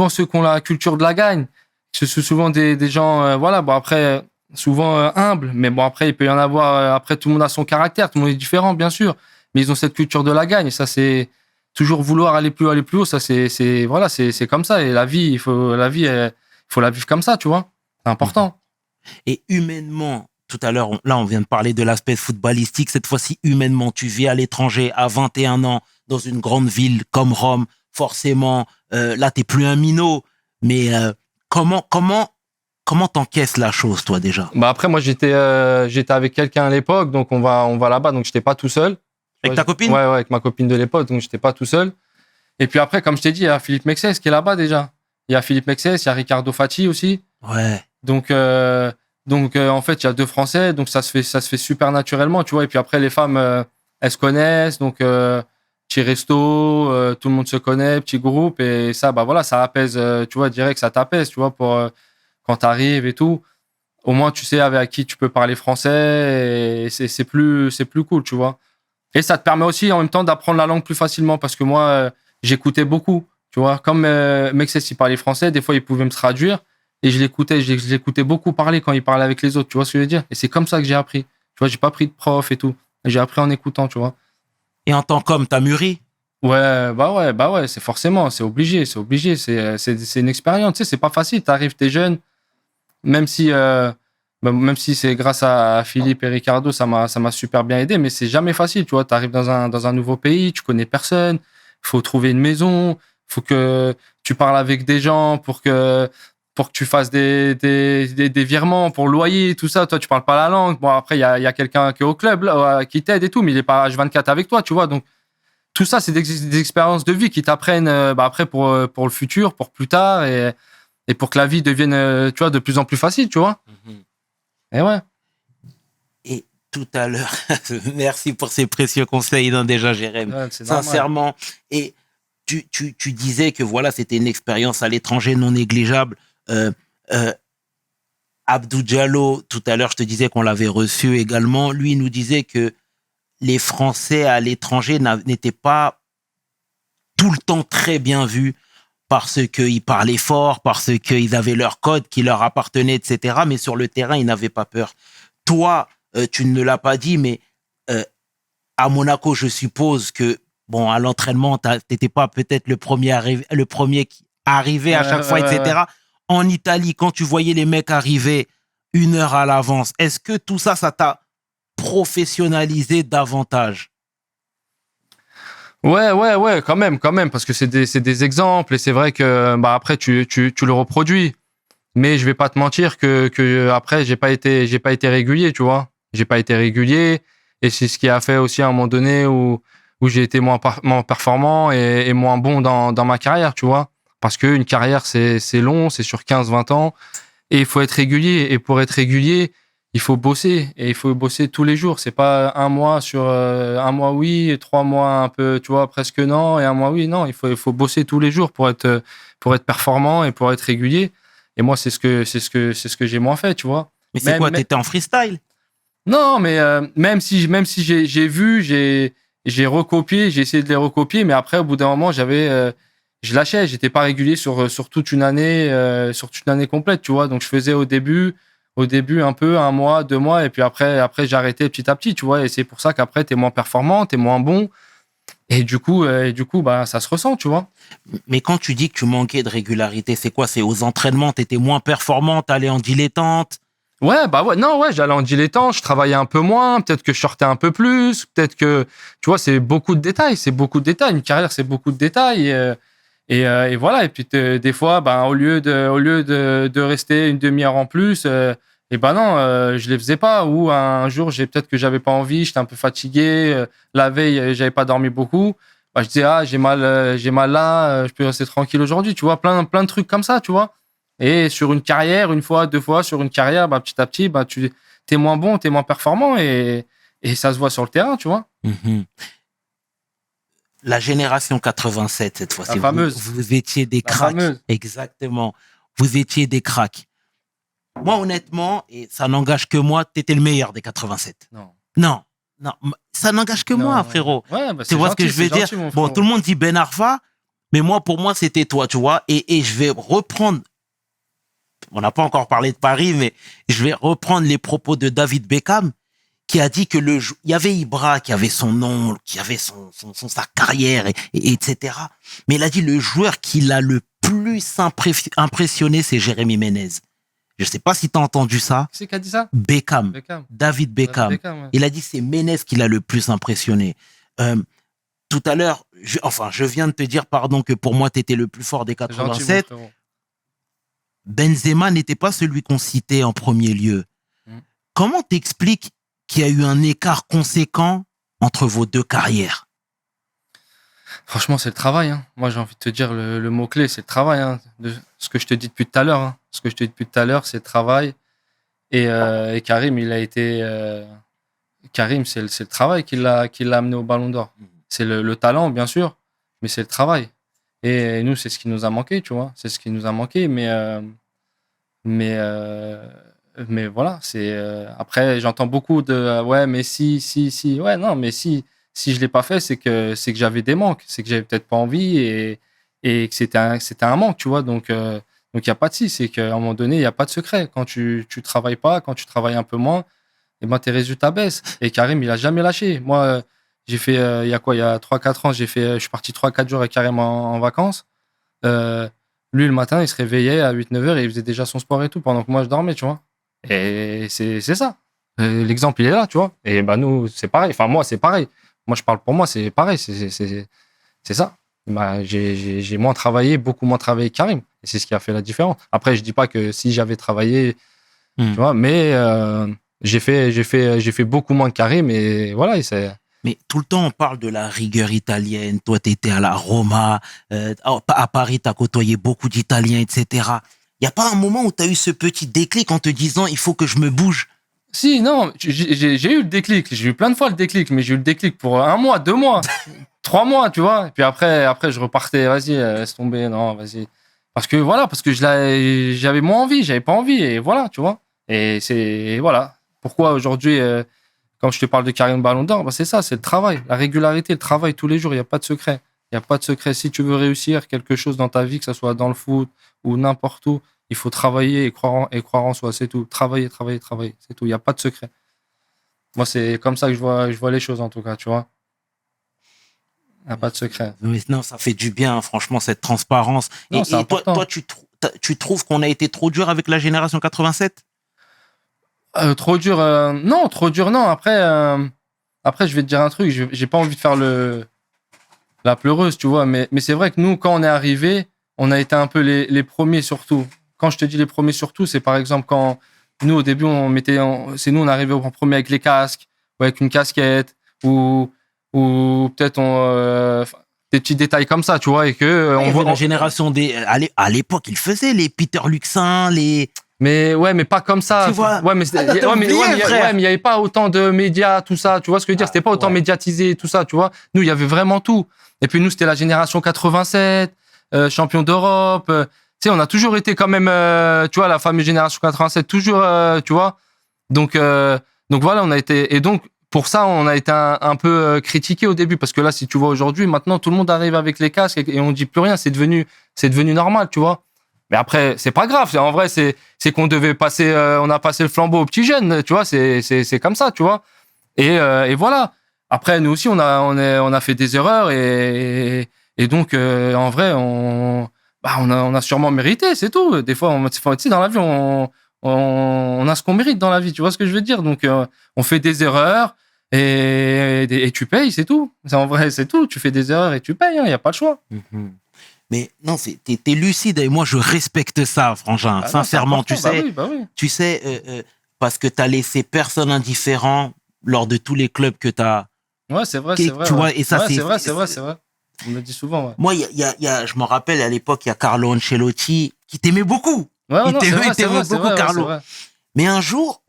ceux qui ont la culture de la gagne. C'est souvent des gens, voilà. Bon après, souvent humbles, mais bon après, il peut y en avoir. Après, tout le monde a son caractère, tout le monde est différent, bien sûr. Mais ils ont cette culture de la gagne. Et ça, c'est toujours vouloir aller plus haut. Ça, c'est comme ça. Et la vie, il faut la vivre comme ça, tu vois. C'est important. Et humainement, tout à l'heure, là, on vient de parler de l'aspect footballistique. Cette fois-ci, humainement, tu vis à l'étranger à 21 ans, dans une grande ville comme Rome. Forcément, là, t'es plus un minot. Mais comment t'encaisses la chose, toi, déjà? Bah après, moi, j'étais avec quelqu'un à l'époque, donc on va là-bas, donc j'étais pas tout seul. Avec ta copine? Ouais, avec ma copine de l'époque, donc j'étais pas tout seul. Et puis après, comme je t'ai dit, il y a Philippe Mexès qui est là-bas déjà. Il y a Philippe Mexès, il y a Ricardo Fati aussi. Ouais. Donc en fait, il y a 2 Français, donc ça se fait super naturellement, tu vois. Et puis après, les femmes, elles se connaissent, donc petit resto, tout le monde se connaît, petit groupe, et ça, bah voilà, ça apaise, tu vois, direct, ça t'apaise, tu vois, pour quand t'arrives et tout. Au moins, tu sais avec qui tu peux parler français, et c'est plus cool, tu vois. Et ça te permet aussi en même temps d'apprendre la langue plus facilement, parce que moi, j'écoutais beaucoup, tu vois. Comme Mexès, il parlait français, des fois, il pouvait me traduire. Et je l'écoutais beaucoup parler quand il parlait avec les autres, tu vois ce que je veux dire? Et c'est comme ça que j'ai appris. Tu vois, j'ai pas pris de prof et tout. J'ai appris en écoutant, tu vois. Et en tant qu'homme, t'as mûri? Ouais, bah ouais, c'est forcément, c'est obligé. C'est une expérience, tu sais, c'est pas facile. T'arrives, t'es jeune, même si c'est grâce à Philippe et Ricardo, ça m'a super bien aidé, mais c'est jamais facile, tu vois. T'arrives dans un nouveau pays, tu connais personne, faut trouver une maison, faut que tu parles avec des gens pour que tu fasses des virements pour le loyer, tout ça. Toi, tu parles pas la langue. Bon, après, il y a quelqu'un qui est au club, là, qui t'aide et tout, mais il est pas H24 avec toi, tu vois. Donc, tout ça, c'est des expériences de vie qui t'apprennent, après, pour le futur, pour plus tard, et pour que la vie devienne, tu vois, de plus en plus facile, tu vois. Et ouais. Et tout à l'heure, merci pour ces précieux conseils, non, déjà, Jérém. Ouais, c'est sincèrement. normal. Et tu disais que voilà, c'était une expérience à l'étranger non négligeable. Abdou Diallo, tout à l'heure, je te disais qu'on l'avait reçu également. Lui, il nous disait que les Français à l'étranger n'étaient pas tout le temps très bien vus parce qu'ils parlaient fort, parce qu'ils avaient leur code qui leur appartenait, etc. Mais sur le terrain, ils n'avaient pas peur. Toi, tu ne l'as pas dit, mais à Monaco, je suppose que, bon, à l'entraînement, t'étais pas peut-être le premier qui arrivait à chaque fois, etc. Ouais. En Italie, quand tu voyais les mecs arriver 1 heure à l'avance, est-ce que tout ça, ça t'a professionnalisé davantage? Ouais, quand même, parce que c'est des exemples, et c'est vrai que, bah, après, tu le reproduis. Mais je vais pas te mentir que après, j'ai pas été régulier, tu vois. J'ai pas été régulier, et c'est ce qui a fait aussi à un moment donné où j'ai été moins performant et moins bon dans ma carrière, tu vois. Parce qu'une carrière, c'est long, c'est sur 15-20 ans, et il faut être régulier. Et pour être régulier, il faut bosser, et il faut bosser tous les jours. C'est pas un mois un mois oui, et 3 mois un peu, tu vois, presque non, et un mois oui, non. Il faut bosser tous les jours pour être performant et pour être régulier. Et moi, c'est ce que j'ai moins fait, tu vois. Mais c'est quoi, t'étais en freestyle? Non, mais même si j'ai vu, j'ai recopié, j'ai essayé de les recopier, mais après, au bout d'un moment, je lâchais, j'étais pas régulier sur toute une année, complète, tu vois. Donc, je faisais au début un peu, 1 mois, 2 mois, et puis après j'ai arrêté petit à petit, tu vois. Et c'est pour ça qu'après, t'es moins performant, t'es moins bon, et du coup, bah, ça se ressent, tu vois. Mais quand tu dis que tu manquais de régularité, c'est quoi? C'est aux entraînements, t'étais moins performant, t'allais en dilettante? Ouais, bah ouais, non, ouais, j'allais en dilettante, je travaillais un peu moins, peut-être que je sortais un peu plus, peut-être que, tu vois, c'est beaucoup de détails. Une carrière, c'est beaucoup de détails, et voilà. Et puis, des fois, ben, au lieu de rester une demi-heure en plus, et ben non, je les faisais pas. Ou un jour, peut-être que j'avais pas envie, j'étais un peu fatigué, la veille, j'avais pas dormi beaucoup. Bah, je disais, j'ai mal là, je peux rester tranquille aujourd'hui, tu vois, plein de trucs comme ça, tu vois. Et sur une carrière, 1 fois, 2 fois, sur une carrière, bah, petit à petit, bah, t'es moins bon, t'es moins performant, et ça se voit sur le terrain, tu vois. Mm-hmm. La génération 87, cette fois-ci. La fameuse. Vous étiez des La cracks. fameuse. Exactement. Vous étiez des cracks. Moi, honnêtement, et ça n'engage que moi, t'étais le meilleur des 87. Non. Non, ça n'engage que moi, Non. frérot. Ouais, bah, Tu vois ce que je veux dire? Bon, tout le monde dit Ben Arfa, mais moi, pour moi, c'était toi, tu vois. Et je vais reprendre. On n'a pas encore parlé de Paris, mais je vais reprendre les propos de David Beckham, qui a dit que il y avait Ibra, qui avait son nom, qui avait sa carrière, etc. Mais il a dit le joueur qui l'a le plus impressionné, c'est Jérémy Ménez. Je sais pas si tu as entendu ça. Qui c'est qui a dit ça? Beckham. Beckham. David Beckham. Ouais. Il a dit c'est Ménez qui l'a le plus impressionné. Tout à l'heure, je viens de te dire, pardon, que pour moi, tu étais le plus fort des 87. Gentil, mon frérot. Benzema n'était pas celui qu'on citait en premier lieu. Comment t'expliques qu'il y a eu un écart conséquent entre vos deux carrières? Franchement, c'est le travail. Hein. Moi, j'ai envie de te dire, le mot-clé, c'est le travail. Hein. Ce que je te dis depuis tout à l'heure. Hein. Ce que je te dis depuis tout à l'heure, c'est le travail. Et Karim, il a été... Karim, c'est le travail qui l'a amené au Ballon d'Or. C'est le talent, bien sûr, mais c'est le travail. Et nous, c'est ce qui nous a manqué, tu vois. C'est ce qui nous a manqué, mais voilà. Après, j'entends beaucoup de ouais, mais si. Ouais, non, mais si je l'ai pas fait, c'est que j'avais des manques, c'est que j'avais peut-être pas envie et que c'était un manque, tu vois. Donc il y a pas de si, c'est qu'à un moment donné, il y a pas de secret. Quand tu travailles pas, quand tu travailles un peu moins, et ben tes résultats baissent. Et Karim, il a jamais lâché. Moi, j'ai fait il y a 3-4 ans, je suis parti 3-4 jours avec Karim en vacances. Lui, le matin, il se réveillait à 8-9 heures et il faisait déjà son sport et tout pendant que moi, je dormais, tu vois. Et c'est ça. L'exemple, il est là, tu vois. Et ben nous, c'est pareil. Enfin, moi, c'est pareil. Moi, je parle pour moi, c'est pareil. C'est ça. Bah, j'ai beaucoup moins travaillé que Karim. Et c'est ce qui a fait la différence. Après, je dis pas que si j'avais travaillé, tu vois, mais j'ai fait beaucoup moins que Karim et voilà. Mais tout le temps, on parle de la rigueur italienne. Toi, tu étais à la Roma. À Paris, tu as côtoyé beaucoup d'Italiens, etc. Il n'y a pas un moment où tu as eu ce petit déclic en te disant il faut que je me bouge? Si, non, j'ai eu le déclic. J'ai eu plein de fois le déclic, mais j'ai eu le déclic pour 1 mois, 2 mois, 3 mois, tu vois. Et puis après, je repartais. Vas-y, laisse tomber. Non, vas-y. Parce que j'avais moins envie. J'avais pas envie. Et voilà, tu vois. Et voilà. Pourquoi aujourd'hui, quand je te parle de Karim Ballon d'Or, bah c'est ça, c'est le travail, la régularité, le travail tous les jours. Il n'y a pas de secret. Il n'y a pas de secret. Si tu veux réussir quelque chose dans ta vie, que ce soit dans le foot ou n'importe où, il faut travailler et croire en soi, c'est tout. Travailler, c'est tout. Il n'y a pas de secret. Moi, c'est comme ça que je vois les choses, en tout cas, tu vois. Il n'y a pas de secret. Mais non, ça fait du bien, franchement, cette transparence. Non, et toi, tu trouves qu'on a été trop dur avec la génération 87? Trop dur, non, trop dur, non. Après, je vais te dire un truc, j'ai pas envie de faire la pleureuse, tu vois, mais c'est vrai que nous, quand on est arrivé, on a été un peu les premiers surtout. Quand je te dis les premiers surtout, c'est par exemple quand nous, au début, on arrivait en premier avec les casques, ou avec une casquette, ou peut-être des petits détails comme ça, tu vois, et que on voit la génération à l'époque, ils faisaient les Peter Luxin, les... Mais ouais, mais pas comme ça. Tu vois. Ouais, mais il n'y avait pas autant de médias, tout ça. Tu vois ce que je veux dire? C'était pas autant médiatisé, tout ça, tu vois. Nous, il y avait vraiment tout. Et puis nous, c'était la génération 87, champion d'Europe. Tu sais, on a toujours été quand même, tu vois, la fameuse génération 87, toujours, tu vois. Donc voilà, on a été. Et donc, pour ça, on a été un peu critiqué au début. Parce que là, si tu vois aujourd'hui, maintenant, tout le monde arrive avec les casques et on dit plus rien. C'est devenu normal, tu vois. Mais après, c'est pas grave. En vrai, c'est qu'on devait passer, on a passé le flambeau aux petits jeunes, tu vois. C'est comme ça, tu vois. Et voilà. Après, nous aussi, on a fait des erreurs et donc, en vrai, on a sûrement mérité, c'est tout. Des fois, tu sais, dans la vie, on a ce qu'on mérite dans la vie, tu vois ce que je veux dire. Donc, on fait des erreurs et tu payes, c'est tout. En vrai, c'est tout. Tu fais des erreurs et tu payes, il n'y a pas le choix. Mm-hmm. Mais non, t'es lucide et moi je respecte ça, Frangin. Sincèrement, tu sais, tu sais, parce que t'as laissé personne indifférent lors de tous les clubs que t'as. Ouais, c'est vrai. Tu vois, et ça, c'est vrai. On me le dit souvent. Ouais. Moi, je me rappelle à l'époque, il y a Carlo Ancelotti qui t'aimait beaucoup. Ouais, il t'aimait beaucoup, Carlo. Vrai. Mais un jour,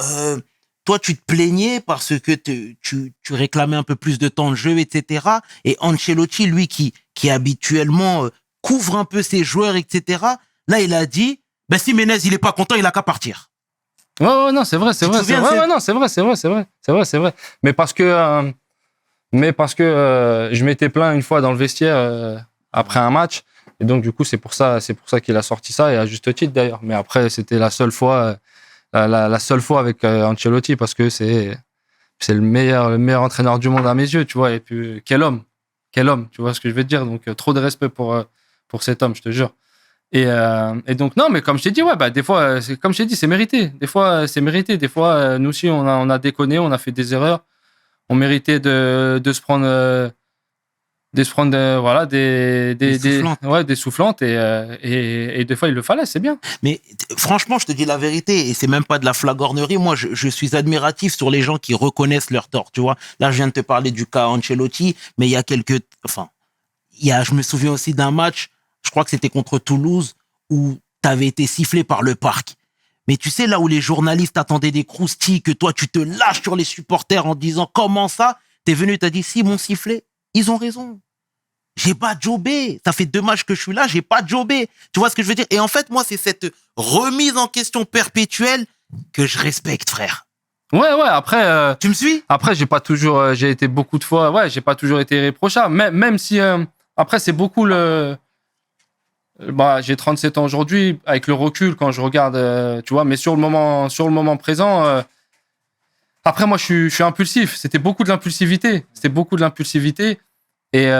toi, tu te plaignais parce que tu réclamais un peu plus de temps de jeu, etc. Et Ancelotti, lui, qui habituellement couvre un peu ses joueurs, etc. Là, il a dit, ben si Menez, il est pas content, il a qu'à partir. Ouais, non, c'est vrai. Tu te souviens, Ouais, non, c'est vrai. Mais parce que je m'étais plaint une fois dans le vestiaire après un match. Et donc, du coup, c'est pour ça qu'il a sorti ça, et à juste titre d'ailleurs. Mais après, c'était la seule fois avec Ancelotti, parce que c'est le meilleur entraîneur du monde à mes yeux, tu vois. Et puis, quel homme, tu vois ce que je veux te dire. Donc, trop de respect pour cet homme, je te jure. Et donc, non, mais comme je t'ai dit, ouais, bah, des fois, comme je t'ai dit, c'est mérité. Des fois, c'est mérité. Des fois, nous aussi, on a déconné, on a fait des erreurs. On méritait de se prendre, voilà, des soufflantes, et des fois, il le fallait, c'est bien. Mais franchement, je te dis la vérité, et c'est même pas de la flagornerie. Moi, je suis admiratif sur les gens qui reconnaissent leur tort, tu vois. Là, je viens de te parler du cas Ancelotti, mais il y a je me souviens aussi d'un match, je crois que c'était contre Toulouse, où tu avais été sifflé par le parc. Mais tu sais, là où les journalistes attendaient des croustilles, que toi, tu te lâches sur les supporters en disant « Comment ça ?» T'es venu, t'as dit « Si, ils m'ont sifflé. Ils ont raison. J'ai pas jobé. Ça fait 2 matchs que je suis là, j'ai pas jobé. » Tu vois ce que je veux dire? Et en fait, moi, c'est cette remise en question perpétuelle que je respecte, frère. Ouais, après... Tu me suis? Après, j'ai été beaucoup de fois... Ouais, j'ai pas toujours été irréprochable. Même si... après, c'est beaucoup le... Bah, j'ai 37 ans aujourd'hui, avec le recul, quand je regarde, tu vois, mais sur le moment présent, après, moi, je suis impulsif. C'était beaucoup de l'impulsivité. Et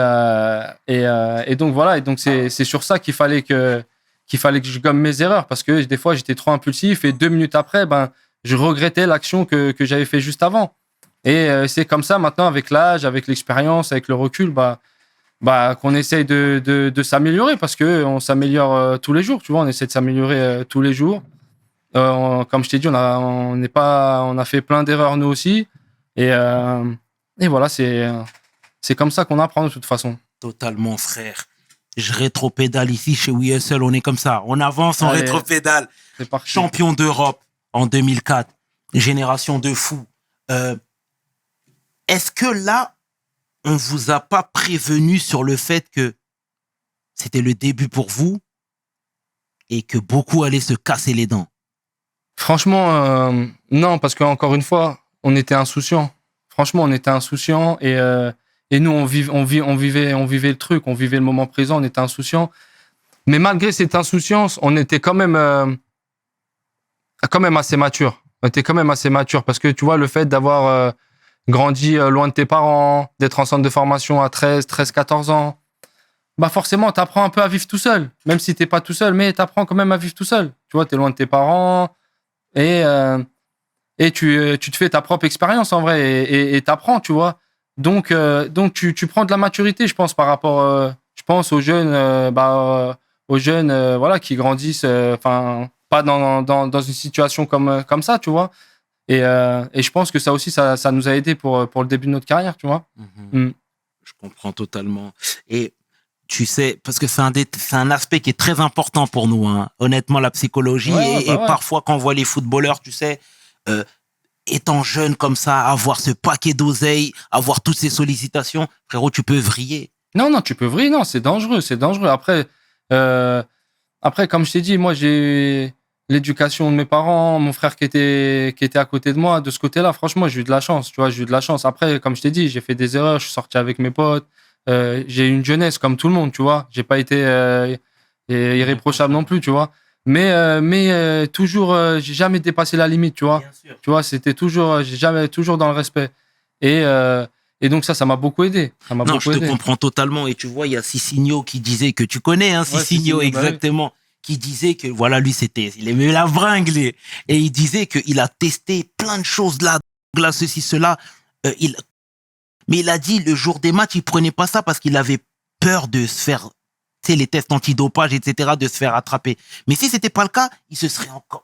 donc, voilà. Et donc, c'est sur ça qu'il fallait que je gomme mes erreurs, parce que des fois, j'étais trop impulsif, et 2 minutes après, je regrettais l'action que j'avais fait juste avant. Et c'est comme ça, maintenant, avec l'âge, avec l'expérience, avec le recul, qu'on essaye de s'améliorer, parce que on s'améliore tous les jours, tu vois, on essaie de s'améliorer tous les jours. Comme je t'ai dit, on a fait plein d'erreurs nous aussi, et voilà, c'est comme ça qu'on apprend de toute façon. Totalement, frère. Je rétropédale ici chez We Hustle, on est comme ça. On avance, on rétropédale. C'est parti. Champion d'Europe en 2004, génération de fous. Est-ce que là, on vous a pas prévenu sur le fait que c'était le début pour vous et que beaucoup allaient se casser les dents? Franchement, non, parce qu'encore une fois, on était insouciants. Franchement, on était insouciants, et nous, on vivait le truc, on vivait le moment présent, on était insouciants. Mais malgré cette insouciance, on était quand même assez mature. On était quand même assez mature, parce que tu vois, le fait d'avoir grandi loin de tes parents, d'être en centre de formation à 13, 14 ans, forcément, t'apprends un peu à vivre tout seul. Même si t'es pas tout seul, mais t'apprends quand même à vivre tout seul. Tu vois, t'es loin de tes parents, et tu te fais ta propre expérience, en vrai, et t'apprends, tu vois. Donc tu prends de la maturité, je pense, par rapport, je pense aux jeunes, voilà, qui grandissent, pas dans une situation comme ça, tu vois. Et je pense que ça aussi, ça nous a aidé pour le début de notre carrière, tu vois. Je comprends totalement. Et tu sais, parce que c'est un aspect qui est très important pour nous, hein. Honnêtement, la psychologie. Et parfois, quand on voit les footballeurs, tu sais, étant jeune comme ça, avoir ce paquet d'oseille, avoir toutes ces sollicitations, frérot, tu peux vriller. Non, tu peux vriller. Non, c'est dangereux. Après, comme je t'ai dit, moi, j'ai l'éducation de mes parents, mon frère qui était à côté de moi. De ce côté-là, franchement, j'ai eu de la chance. Tu vois, j'ai eu de la chance. Après, comme je t'ai dit, j'ai fait des erreurs. Je suis sorti avec mes potes. J'ai eu une jeunesse comme tout le monde, tu vois. J'ai pas été irréprochable non plus, tu vois. Mais toujours, j'ai jamais dépassé la limite, tu vois. Bien sûr. Tu vois, c'était toujours dans le respect. Et donc ça m'a beaucoup aidé. Je te comprends totalement. Et tu vois, il y a Cicinho qui disait, que tu connais, hein, Cicinho, exactement, qui disait que, voilà, lui, il aimait la bringue, et il disait qu'il a testé plein de choses là, ceci, cela. Mais il a dit, le jour des matchs, il prenait pas ça parce qu'il avait peur de se faire, tu sais, les tests antidopage, etc., de se faire attraper. Mais si c'était pas le cas, il se serait encore,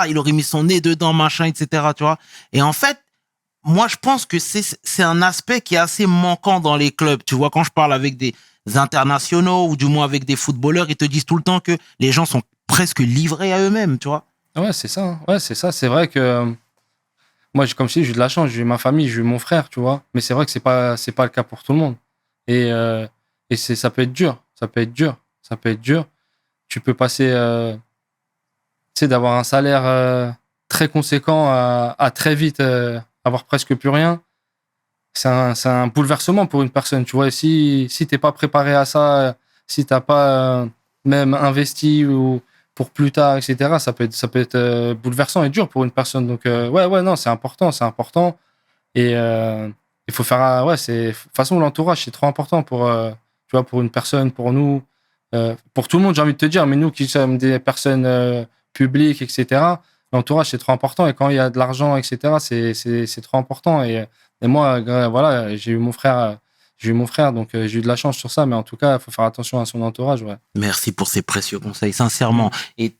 il aurait mis son nez dedans, machin, etc., tu vois. Et en fait, moi, je pense que c'est un aspect qui est assez manquant dans les clubs. Tu vois, quand je parle avec des internationaux, ou du moins avec des footballeurs, ils te disent tout le temps que les gens sont presque livrés à eux-mêmes, tu vois. Ouais, c'est ça. C'est vrai que Moi, comme je dis, j'ai eu de la chance, j'ai eu ma famille, j'ai eu mon frère, tu vois. Mais c'est vrai que c'est pas le cas pour tout le monde. Et ça peut être dur. Ça peut être dur. Tu peux passer, tu sais, d'avoir un salaire très conséquent à très vite avoir presque plus rien. C'est un bouleversement pour une personne, tu vois. Et si t'es pas préparé à ça, si t'as pas même investi ou pour plus tard, etc., ça peut être bouleversant et dur pour une personne. Donc, ouais, non, c'est important. Et il faut faire, de toute façon, l'entourage, c'est trop important tu vois, pour une personne, pour nous, pour tout le monde, j'ai envie de te dire, mais nous qui sommes des personnes publiques, etc., l'entourage, c'est trop important. Et quand il y a de l'argent, etc., c'est trop important. Et moi, voilà, j'ai eu mon frère, donc j'ai eu de la chance sur ça. Mais en tout cas, il faut faire attention à son entourage, ouais. Merci pour ces précieux conseils, sincèrement. Et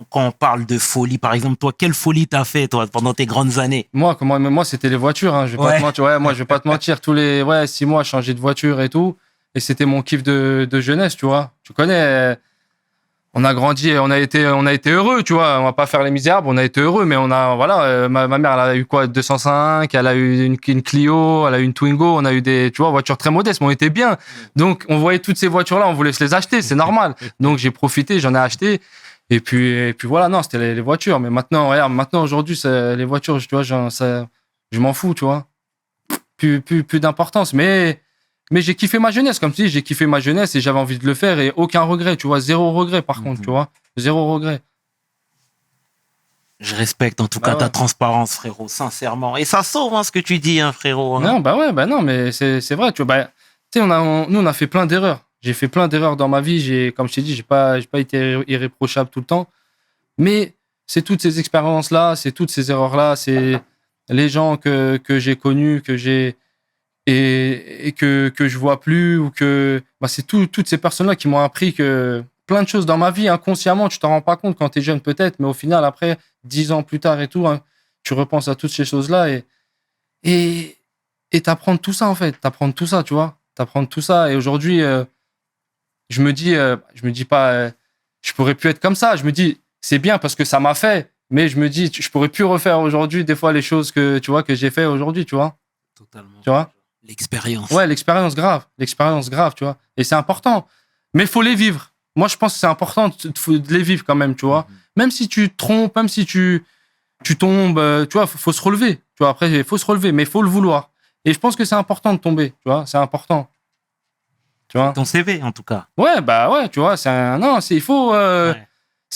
quand on parle de folie, par exemple, toi, quelle folie t'as fait, toi, pendant tes grandes années? Moi, c'était les voitures, hein. Je vais pas te mentir. Ouais, moi, je vais pas te mentir. Tous les 6 mois, je changeais de voiture et tout. Et c'était mon kiff de jeunesse, tu vois. Tu connais, on a grandi, on a été heureux, tu vois. On va pas faire les misérables, on a été heureux, mais ma mère, elle a eu quoi, 205, elle a eu une Clio, elle a eu une Twingo, on a eu des, tu vois, voitures très modestes, mais on était bien. Donc, on voyait toutes ces voitures-là, on voulait se les acheter, c'est normal. Donc, j'ai profité, j'en ai acheté. Et puis voilà, non, c'était les voitures. Mais maintenant, regarde, aujourd'hui, les voitures, tu vois, je m'en fous, tu vois. Plus d'importance. Mais j'ai kiffé ma jeunesse, comme tu dis, j'ai kiffé ma jeunesse et j'avais envie de le faire et aucun regret, tu vois, 0 regret par contre, tu vois, 0 regret. Je respecte en tout cas ta transparence, frérot, sincèrement. Et ça sauve, hein, ce que tu dis, hein, frérot. Hein. Non, non, mais c'est vrai, tu vois. Tu sais, nous, on a fait plein d'erreurs. J'ai fait plein d'erreurs dans ma vie. Comme je t'ai dit, j'ai pas été irréprochable tout le temps. Mais c'est toutes ces expériences-là, c'est toutes ces erreurs-là, c'est les gens que j'ai connus, que j'ai et que je vois plus, ou que c'est toutes ces personnes-là qui m'ont appris que plein de choses dans ma vie, inconsciemment, tu t'en rends pas compte quand tu es jeune peut-être, mais au final, après, 10 ans plus tard et tout, hein, tu repenses à toutes ces choses-là et t'apprends tout ça, en fait. T'apprends tout ça, tu vois. T'apprends tout ça. Et aujourd'hui, je me dis pas, je pourrais plus être comme ça. Je me dis, c'est bien parce que ça m'a fait, mais je me dis, je pourrais plus refaire aujourd'hui des fois les choses que, tu vois, que j'ai fait aujourd'hui, tu vois. Totalement. Tu vois. L'expérience. Ouais, l'expérience grave, tu vois. Et c'est important. Mais il faut les vivre. Moi, je pense que c'est important de les vivre quand même, tu vois. Même si tu te trompes, même si tu tombes, tu vois, faut se relever. Tu vois, après, il faut se relever, mais il faut le vouloir. Et je pense que c'est important de tomber, tu vois, c'est important. Tu vois. Ton CV, en tout cas. Ouais, tu vois, c'est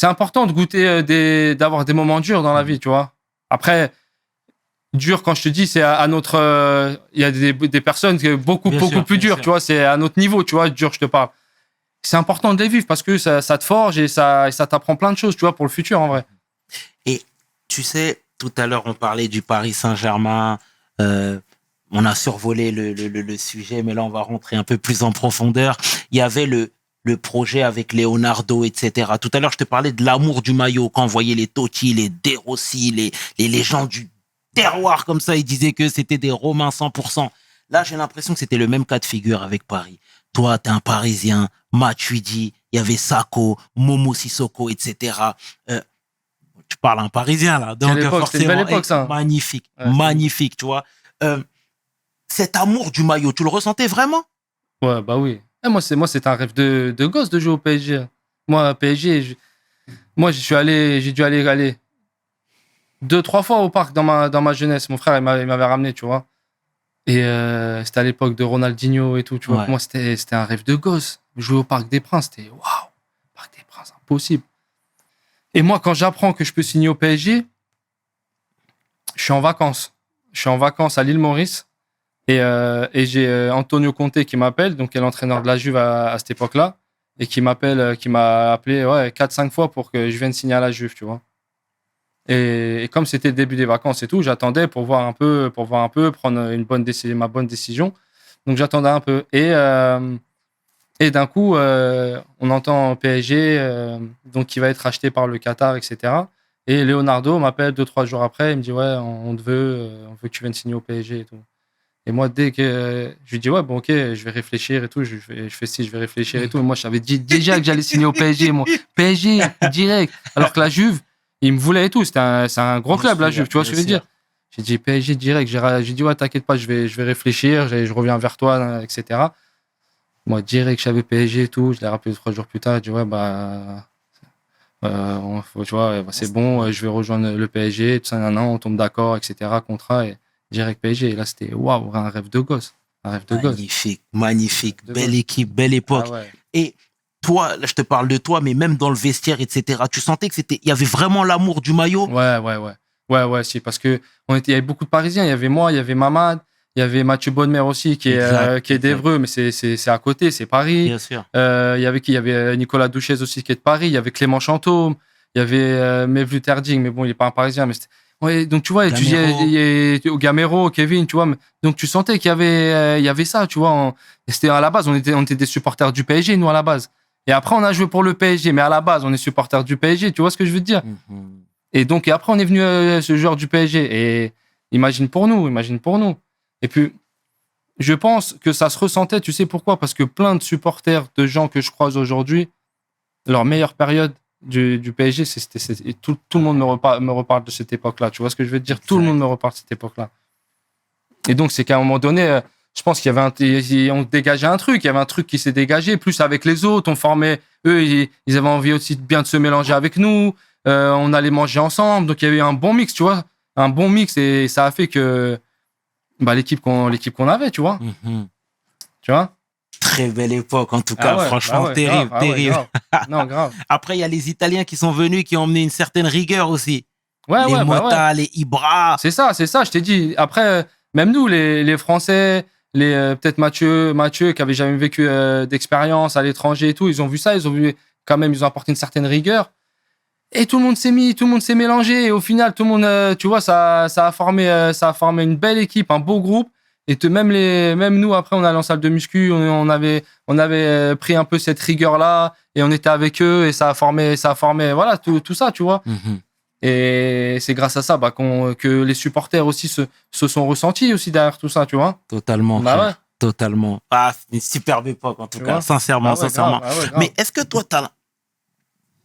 important de goûter d'avoir des moments durs dans la vie, tu vois. Après, dur, quand je te dis, c'est à notre, il y a des personnes qui sont beaucoup plus dures, tu vois, c'est à notre niveau, tu vois, dur, je te parle. C'est important de les vivre parce que ça te forge et ça t'apprend plein de choses, tu vois, pour le futur, en vrai. Et tu sais, tout à l'heure, on parlait du Paris Saint-Germain. On a survolé le sujet, mais là, on va rentrer un peu plus en profondeur. Il y avait le projet avec Leonardo, etc. Tout à l'heure, je te parlais de l'amour du maillot. Quand on voyait les Totti, les De Rossi, les gens du terroir comme ça, ils disaient que c'était des Romains 100%. Là, j'ai l'impression que c'était le même cas de figure avec Paris. Toi, t'es un Parisien, Matuidi, il y avait Sako, Momo Sissoko, etc. Tu parles un Parisien, là. Donc, forcément, c'est une belle époque, ça. Magnifique, magnifique, tu vois. Cet amour du maillot, tu le ressentais vraiment? Ouais, bah oui. Et moi, c'était un rêve de gosse de jouer au PSG. Moi, PSG, j'ai dû aller 2-3 fois au parc dans ma jeunesse. Mon frère, il m'avait ramené, tu vois. Et c'était à l'époque de Ronaldinho et tout, tu vois. Ouais. Moi, c'était un rêve de gosse. Jouer au Parc des Princes, c'était waouh. Parc des Princes, impossible. Et moi, quand j'apprends que je peux signer au PSG, je suis en vacances. Je suis en vacances à l'île Maurice. Et j'ai Antonio Conte qui m'appelle, donc qui est l'entraîneur de la Juve à cette époque-là, et qui m'a appelé 4-5 fois pour que je vienne signer à la Juve, tu vois. Et comme c'était le début des vacances et tout, j'attendais pour voir un peu, prendre ma bonne décision. Donc j'attendais un peu. Et d'un coup, on entend PSG, donc qui va être acheté par le Qatar, etc. Et Leonardo m'appelle 2-3 jours après, il me dit on veut que tu viennes signer au PSG et tout. Et moi, dès que je lui dis bon, ok, je vais réfléchir et tout, je vais réfléchir et tout. Et moi, je savais déjà que j'allais signer au PSG, moi. PSG, direct. Alors que la Juve, il me voulait et tout. C'est un gros club, la Juve, tu vois ce que je veux dire. J'ai dit PSG direct. J'ai dit, ouais, t'inquiète pas, je vais réfléchir, je reviens vers toi, etc. Moi, direct, je savais PSG et tout. Je l'ai rappelé 3 jours plus tard. J'ai dit, ouais, tu vois, c'est bon, je vais rejoindre le PSG, tout ça, on tombe d'accord, etc. Contrat, et direct PSG. Et là, c'était, waouh, un rêve de gosse. Un rêve de gosse. Magnifique. Belle équipe, belle époque. Ah ouais. Et toi, là, je te parle de toi, mais même dans le vestiaire, etc., tu sentais que il y avait vraiment l'amour du maillot? Ouais, si, parce que il y avait beaucoup de Parisiens. Il y avait moi, il y avait Mamad, il y avait Mathieu Bonnemer aussi, qui est d'Evreux, mais c'est à côté, c'est Paris. Bien sûr. Il y avait qui? Il y avait Nicolas Douchez aussi, qui est de Paris. Il y avait Clément Chantôme. Il y avait Mevlut Erding, mais bon, il n'est pas un Parisien. Mais ouais, donc tu vois, au Gamero, Kevin, tu vois. Donc tu sentais qu'il y avait ça, tu vois. C'était à la base, on était des supporters du PSG, nous, à la base. Et après, on a joué pour le PSG, mais à la base, on est supporters du PSG, tu vois ce que je veux te dire? Et donc, après, on est venu ce joueur du PSG. Et imagine pour nous. Et puis, je pense que ça se ressentait, tu sais pourquoi? Parce que plein de supporters, de gens que je croise aujourd'hui, leur meilleure période du PSG, tout le monde me reparle de cette époque-là. Tu vois ce que je veux te dire? Tout le monde me reparle de cette époque-là. Et donc, c'est qu'à un moment donné, je pense on dégageait un truc. Il y avait un truc qui s'est dégagé. Plus avec les autres, on formait. Eux, ils avaient envie aussi bien de se mélanger avec nous. On allait manger ensemble. Donc, il y avait un bon mix, tu vois. Un bon mix. Et ça a fait que l'équipe qu'on avait, tu vois. Tu vois? Très belle époque, en tout cas. Franchement, terrible. Grave. Non, grave. Après, il y a les Italiens qui sont venus, qui ont emmené une certaine rigueur aussi. Les Motta, les Ibra. C'est ça, je t'ai dit. Après, même nous, les Français, peut-être Mathieu, qui avait jamais vécu d'expérience à l'étranger et tout, ils ont vu ça, ils ont apporté une certaine rigueur. Et tout le monde s'est mélangé. Et au final, tout le monde, tu vois, ça a formé une belle équipe, un beau groupe. Et même nous, après, on allait en salle de muscu, on avait pris un peu cette rigueur-là, et on était avec eux, et ça a formé, voilà, tout ça, tu vois. Et c'est grâce à ça que les supporters aussi se sont ressentis aussi derrière tout ça, tu vois. Totalement. Ouais. Totalement. Ah, c'est une superbe époque, en tout cas. Sincèrement. Grave. Mais est-ce que toi,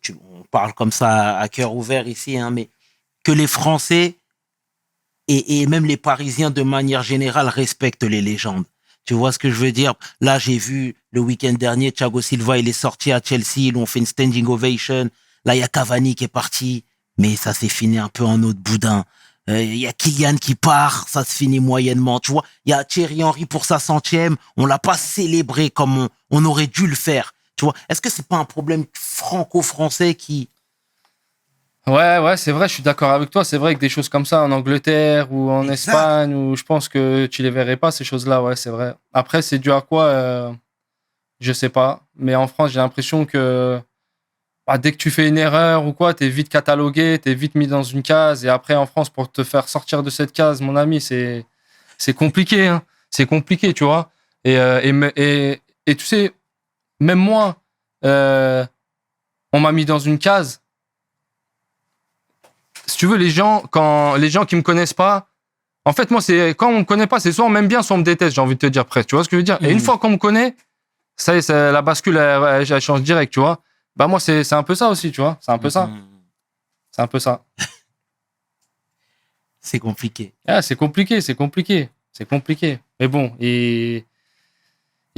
on parle comme ça à cœur ouvert ici, hein, mais que les Français et même les Parisiens de manière générale respectent les légendes. Tu vois ce que je veux dire? Là, j'ai vu le week-end dernier, Thiago Silva, il est sorti à Chelsea, ils ont fait une standing ovation. Là, il y a Cavani qui est parti, mais ça s'est fini un peu en eau de boudin. Il y a Kylian qui part, ça se finit moyennement. Tu vois, il y a Thierry Henry pour sa 100e, on l'a pas célébré comme on aurait dû le faire. Tu vois, est-ce que c'est pas un problème franco-français qui... Ouais, c'est vrai, je suis d'accord avec toi. C'est vrai que des choses comme ça en Angleterre ou en Espagne, où je pense que tu les verrais pas, ces choses-là, ouais, c'est vrai. Après, c'est dû à quoi? Je sais pas. Mais en France, j'ai l'impression que dès que tu fais une erreur ou quoi, t'es vite catalogué, t'es vite mis dans une case. Et après, en France, pour te faire sortir de cette case, mon ami, c'est compliqué, hein. C'est compliqué, tu vois. Et tu sais, même moi, on m'a mis dans une case. Si tu veux, les gens qui me connaissent pas, en fait, moi, c'est quand on me connaît pas, c'est soit on m'aime bien, soit on me déteste, j'ai envie de te dire presque. Tu vois ce que je veux dire? Et une fois qu'on me connaît, ça y est, la bascule, elle change direct, tu vois. Bah, moi, c'est un peu ça aussi, tu vois. C'est un peu ça. C'est un peu ça. C'est compliqué. Ah, c'est compliqué. Mais bon, il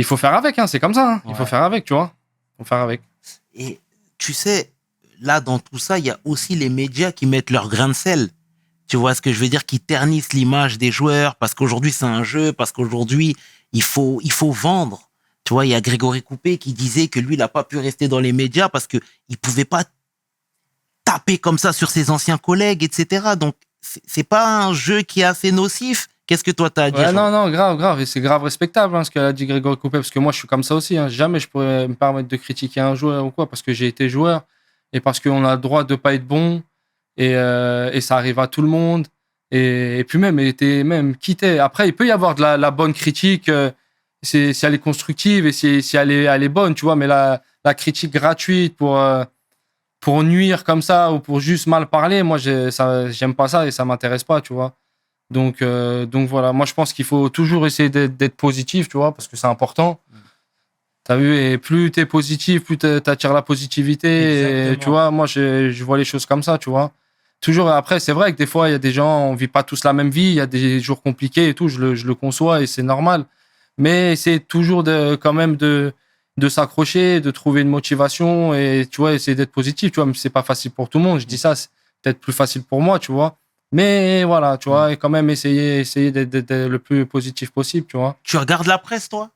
faut faire avec, hein. C'est comme ça, hein. Il faut faire avec, tu vois. Il faut faire avec. Et tu sais, là, dans tout ça, il y a aussi les médias qui mettent leur grain de sel. Tu vois ce que je veux dire? Qui ternissent l'image des joueurs parce qu'aujourd'hui, c'est un jeu, parce qu'aujourd'hui, il faut vendre. Tu vois, il y a Grégory Coupé qui disait que lui, il n'a pas pu rester dans les médias parce qu'il ne pouvait pas taper comme ça sur ses anciens collègues, etc. Donc, c'est pas un jeu qui est assez nocif. Qu'est-ce que toi, tu as à dire? Ouais, non, grave. Et c'est grave respectable, hein, ce qu'a dit Grégory Coupé, parce que moi, je suis comme ça aussi, hein. Jamais je pourrais me permettre de critiquer un joueur ou quoi, parce que j'ai été joueur. Et parce qu'on a le droit de pas être bon, et ça arrive à tout le monde. Et puis même quitté. Après, il peut y avoir de la bonne critique, si elle est constructive et si elle est bonne, tu vois. Mais la critique gratuite pour nuire comme ça ou pour juste mal parler, moi, j'aime pas ça et ça m'intéresse pas, tu vois. Donc voilà. Moi, je pense qu'il faut toujours essayer d'être positif, tu vois, parce que c'est important. T'as vu, et plus t'es positif, plus t'attires la positivité. Et, tu vois, moi, je vois les choses comme ça, tu vois. toujours, après, c'est vrai que des fois, il y a des gens, on vit pas tous la même vie, il y a des jours compliqués et tout, je le conçois et c'est normal. Mais c'est toujours quand même de s'accrocher, de trouver une motivation et, tu vois, essayer d'être positif, tu vois, mais c'est pas facile pour tout le monde. Je dis ça, c'est peut-être plus facile pour moi, tu vois. Mais voilà, tu vois, et quand même essayer d'être le plus positif possible, tu vois. Tu regardes la presse, toi?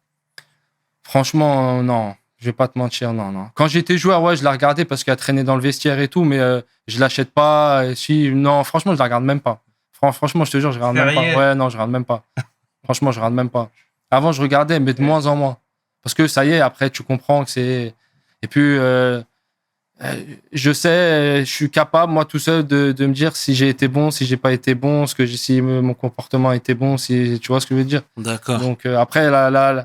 Franchement, non. Je vais pas te mentir, non, non. Quand j'étais joueur, ouais, je la regardais parce qu'elle traînait dans le vestiaire et tout, mais je l'achète pas. Si, non, franchement, je la regarde même pas. Franchement, je te jure, je regarde même pas. Ouais, non, je regarde même pas. Franchement, je regarde même pas. Avant, je regardais, mais de moins en moins. Parce que ça y est, après, tu comprends que c'est. Et puis, je sais, je suis capable, moi, tout seul, de me dire si j'ai été bon, si j'ai pas été bon, si mon comportement a été bon, si tu vois ce que je veux dire. D'accord. Donc, après,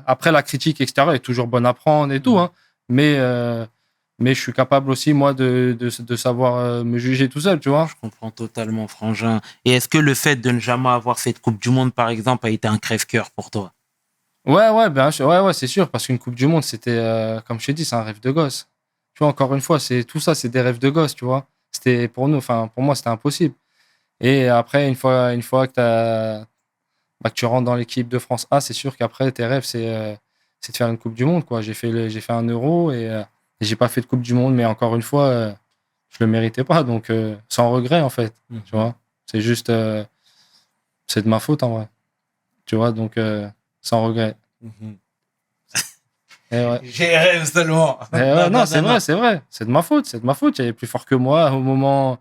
après, la critique extérieure est toujours bonne à prendre et tout, hein. Mais je suis capable aussi, moi, de savoir me juger tout seul, tu vois. Je comprends totalement, Frangin. Et est-ce que le fait de ne jamais avoir cette Coupe du Monde, par exemple, a été un crève-cœur pour toi? Ouais, bien sûr. Ouais, c'est sûr, parce qu'une Coupe du Monde, c'était, comme je t'ai dit, c'est un rêve de gosse. Tu vois, encore une fois, tout ça, c'est des rêves de gosse, tu vois. C'était pour nous, enfin, pour moi, c'était impossible. Et après, une fois que que tu rentres dans l'équipe de France A, c'est sûr qu'après, tes rêves, c'est de faire une Coupe du Monde, quoi. J'ai fait un Euro et j'ai pas fait de Coupe du Monde, mais encore une fois, je le méritais pas, donc sans regret, en fait, tu vois. C'est juste, c'est de ma faute, en vrai. Tu vois, donc sans regret. Et ouais. J'ai rêve seulement. Non, c'est vrai, c'est vrai. C'est de ma faute, c'est de ma faute. Il y avait plus fort que moi au moment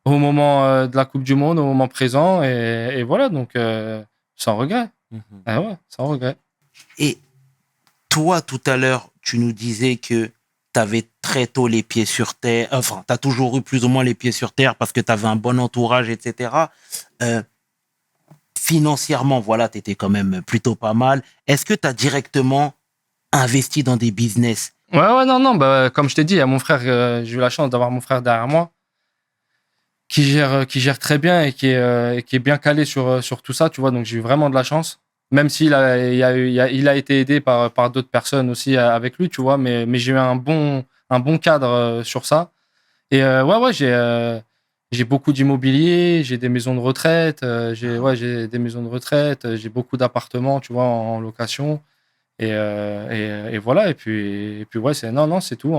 de la Coupe du Monde, au moment présent. Et voilà, donc sans regret. Ouais, sans regret. Et toi, tout à l'heure, tu nous disais que tu avais très tôt les pieds sur terre. Enfin, tu as toujours eu plus ou moins les pieds sur terre parce que tu avais un bon entourage, etc. Financièrement, voilà, tu étais quand même plutôt pas mal. Est-ce que tu as directement investi dans des business? Ouais, non, bah, comme je t'ai dit, il y a mon frère, j'ai eu la chance d'avoir mon frère derrière moi qui gère très bien et qui est bien calé sur tout ça, tu vois. Donc, j'ai eu vraiment de la chance. Même s'il il a été aidé par d'autres personnes aussi avec lui, tu vois. Mais j'ai eu un bon cadre sur ça. Et ouais, j'ai beaucoup d'immobilier, j'ai des maisons de retraite, j'ai des maisons de retraite, j'ai beaucoup d'appartements, tu vois, en location. Et voilà. Et puis ouais, c'est tout.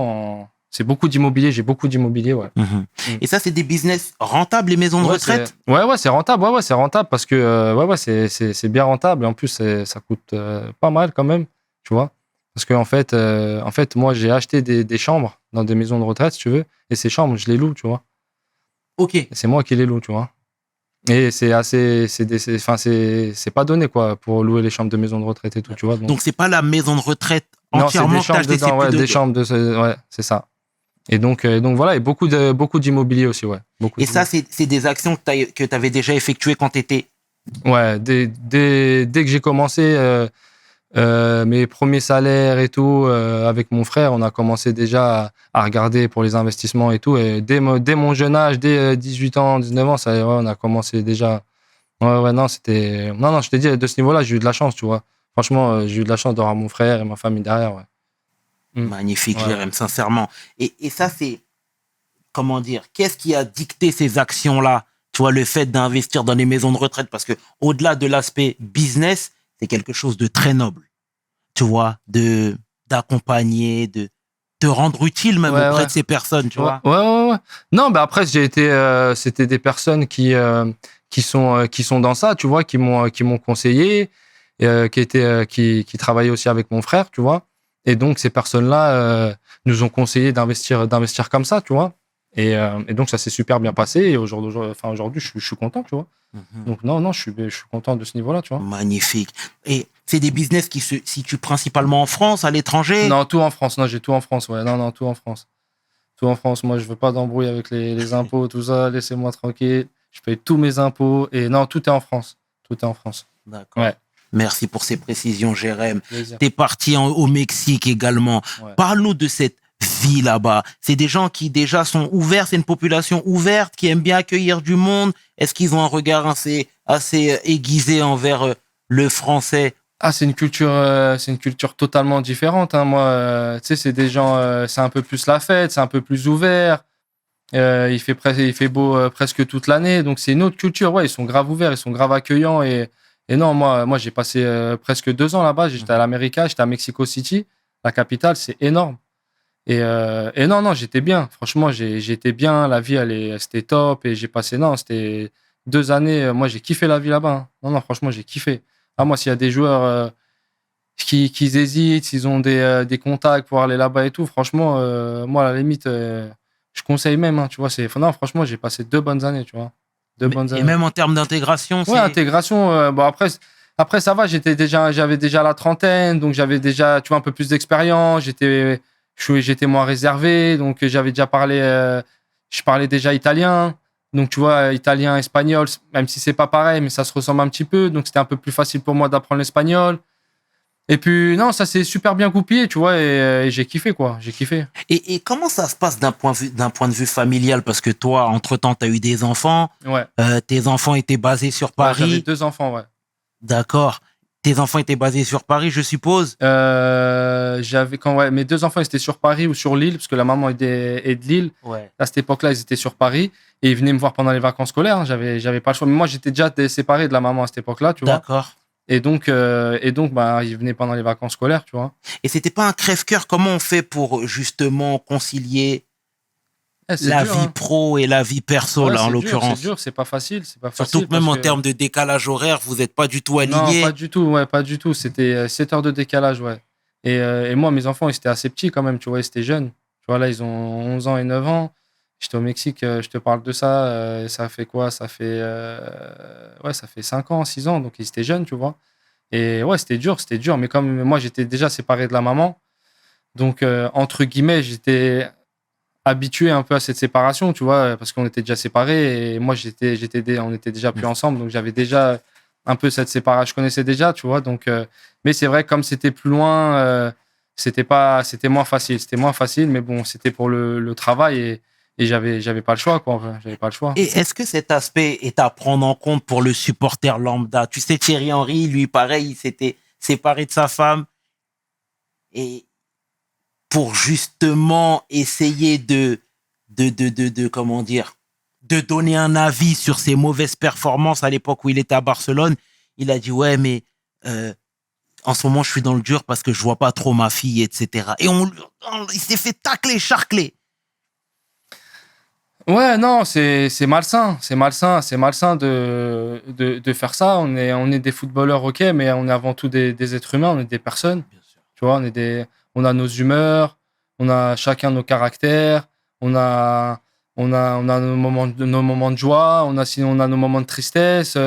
C'est beaucoup d'immobilier. J'ai beaucoup d'immobilier, ouais. Et ça, c'est des business rentables, les maisons de retraite? Ouais, c'est rentable. Ouais, c'est rentable parce que c'est bien rentable. Et en plus, ça coûte pas mal quand même, tu vois. Parce que en fait, moi, j'ai acheté des chambres dans des maisons de retraite, si tu veux. Et ces chambres, je les loue, tu vois. Ok. Et c'est moi qui les loue, tu vois. Et c'est pas donné, quoi, pour louer les chambres de maisons de retraite et tout, tu vois. Donc, c'est pas la maison de retraite non, entièrement c'est des chambres dedans, ouais, des chambres ouais, c'est ça. Et donc voilà, et beaucoup d'immobilier aussi, ouais. Et ça, c'est des actions que tu avais déjà effectuées quand tu étais... Ouais, dès que j'ai commencé mes premiers salaires et tout, avec mon frère, on a commencé déjà à regarder pour les investissements et tout. Et dès mon jeune âge, dès 18 ans, 19 ans, ça, ouais, on a commencé déjà. Ouais, non, c'était... Non, je t'ai dit, de ce niveau-là, j'ai eu de la chance, tu vois. Franchement, j'ai eu de la chance d'avoir mon frère et ma famille derrière, ouais. Magnifique, Ouais. Jérém, sincèrement. Et ça, c'est, comment dire, qu'est-ce qui a dicté ces actions-là? Tu vois, le fait d'investir dans les maisons de retraite, parce que au-delà de l'aspect business, c'est quelque chose de très noble. Tu vois, d'accompagner, de te rendre utile même auprès de ces personnes, tu vois. Ouais. Non, bah après, c'était des personnes qui sont dans ça, tu vois, qui m'ont conseillé, qui travaillaient aussi avec mon frère, tu vois. Et donc, ces personnes-là nous ont conseillé d'investir comme ça, tu vois. Et donc, ça s'est super bien passé. Et aujourd'hui, je suis content, tu vois. Donc, non, je suis content de ce niveau-là, tu vois. Magnifique. Et c'est des business qui se situent principalement en France, à l'étranger? Non, tout en France. Non, j'ai tout en France, ouais. Non, tout en France. Tout en France. Moi, je veux pas d'embrouille avec les impôts, tout ça. Laissez-moi tranquille. Je paye tous mes impôts. Et non, tout est en France. Tout est en France. D'accord. Ouais. Merci pour ces précisions, Jérém. Plaisir. T'es parti au Mexique également. Ouais. Parle-nous de cette vie là-bas. C'est des gens qui déjà sont ouverts, c'est une population ouverte, qui aime bien accueillir du monde. Est-ce qu'ils ont un regard assez aiguisé envers le français? Ah, c'est une culture totalement différente, hein. Moi, tu sais, c'est des gens, c'est un peu plus la fête, c'est un peu plus ouvert. Il fait beau presque toute l'année. Donc, c'est une autre culture. Ouais, ils sont grave ouverts, ils sont grave accueillants. Et non, moi j'ai passé presque 2 ans là-bas. J'étais à l'América, j'étais à Mexico City, la capitale. C'est énorme. Et non, j'étais bien. Franchement, j'étais bien. La vie, c'était top. Et j'ai passé, non, c'était 2 années. Moi, j'ai kiffé la vie là-bas. Hein. Non, franchement, j'ai kiffé. Ah, moi, s'il y a des joueurs qui hésitent, s'ils ont des contacts pour aller là-bas et tout, franchement, moi, à la limite, je conseille même. Hein, tu vois, non, franchement, j'ai passé 2 bonnes années, tu vois. Bonnes Et années. même en termes d'intégration, Ouais, intégration. Bon, après, ça va. J'avais déjà la trentaine, donc j'avais déjà, tu vois, un peu plus d'expérience. J'étais moins réservé, donc j'avais déjà parlé. Je parlais déjà italien, donc tu vois, italien, espagnol, même si c'est pas pareil, mais ça se ressemble un petit peu. Donc c'était un peu plus facile pour moi d'apprendre l'espagnol. Et puis non, ça s'est super bien goupillé, tu vois, et j'ai kiffé quoi. J'ai kiffé. Et comment ça se passe d'un point de vue familial? Parce que toi, entre-temps, tu as eu des enfants. Ouais. Tes enfants étaient basés sur Ouais, Paris. j'avais 2 enfants, ouais. D'accord. Tes enfants étaient basés sur Paris, je suppose. Mes 2 enfants ils étaient sur Paris ou sur Lille, parce que la maman est de Lille. Ouais. À cette époque-là, ils étaient sur Paris et ils venaient me voir pendant les vacances scolaires. Hein. J'avais pas le choix. Mais moi, j'étais déjà séparé de la maman à cette époque-là, tu vois. D'accord. Et donc, bah, ils venaient pendant les vacances scolaires, tu vois. Et c'était pas un crève-cœur? Comment on fait pour justement concilier la dur, vie hein. pro et la vie perso, Ouais, là, en c'est dur, l'occurrence? c'est dur, c'est pas facile. Surtout que même en termes de décalage horaire, vous n'êtes pas du tout alignés. Non, pas du tout, ouais, pas du tout. C'était 7 heures de décalage, ouais. Et moi, mes enfants, ils étaient assez petits quand même, tu vois, ils étaient jeunes. Tu vois, là, ils ont 11 ans et 9 ans. J'étais au Mexique, je te parle de ça. Ça fait quoi? Ça fait 5 ans, 6 ans, donc ils étaient jeunes, tu vois. Et ouais, c'était dur. Mais comme moi, j'étais déjà séparé de la maman, donc entre guillemets, j'étais habitué un peu à cette séparation, tu vois, parce qu'on était déjà séparés. Et moi, on était déjà plus ensemble, donc j'avais déjà un peu cette séparation. Je connaissais déjà, tu vois. Donc, mais c'est vrai, comme c'était plus loin, c'était moins facile. C'était moins facile, mais bon, c'était pour le travail et j'avais pas le choix, quoi. Enfin, j'avais pas le choix. Et est-ce que cet aspect est à prendre en compte pour le supporter lambda? Tu sais, Thierry Henry, lui, pareil, il s'était séparé de sa femme. Et pour justement essayer comment dire, de donner un avis sur ses mauvaises performances à l'époque où il était à Barcelone, il a dit, ouais, mais en ce moment, je suis dans le dur parce que je vois pas trop ma fille, etc. Et il s'est fait tacler, charcler. Ouais, non, c'est malsain. C'est malsain de faire ça. On est des footballeurs, ok, mais on est avant tout des êtres humains, on est des personnes. Bien sûr. Tu vois, on a nos humeurs, on a chacun nos caractères, on a nos moments de joie, on a nos moments de tristesse,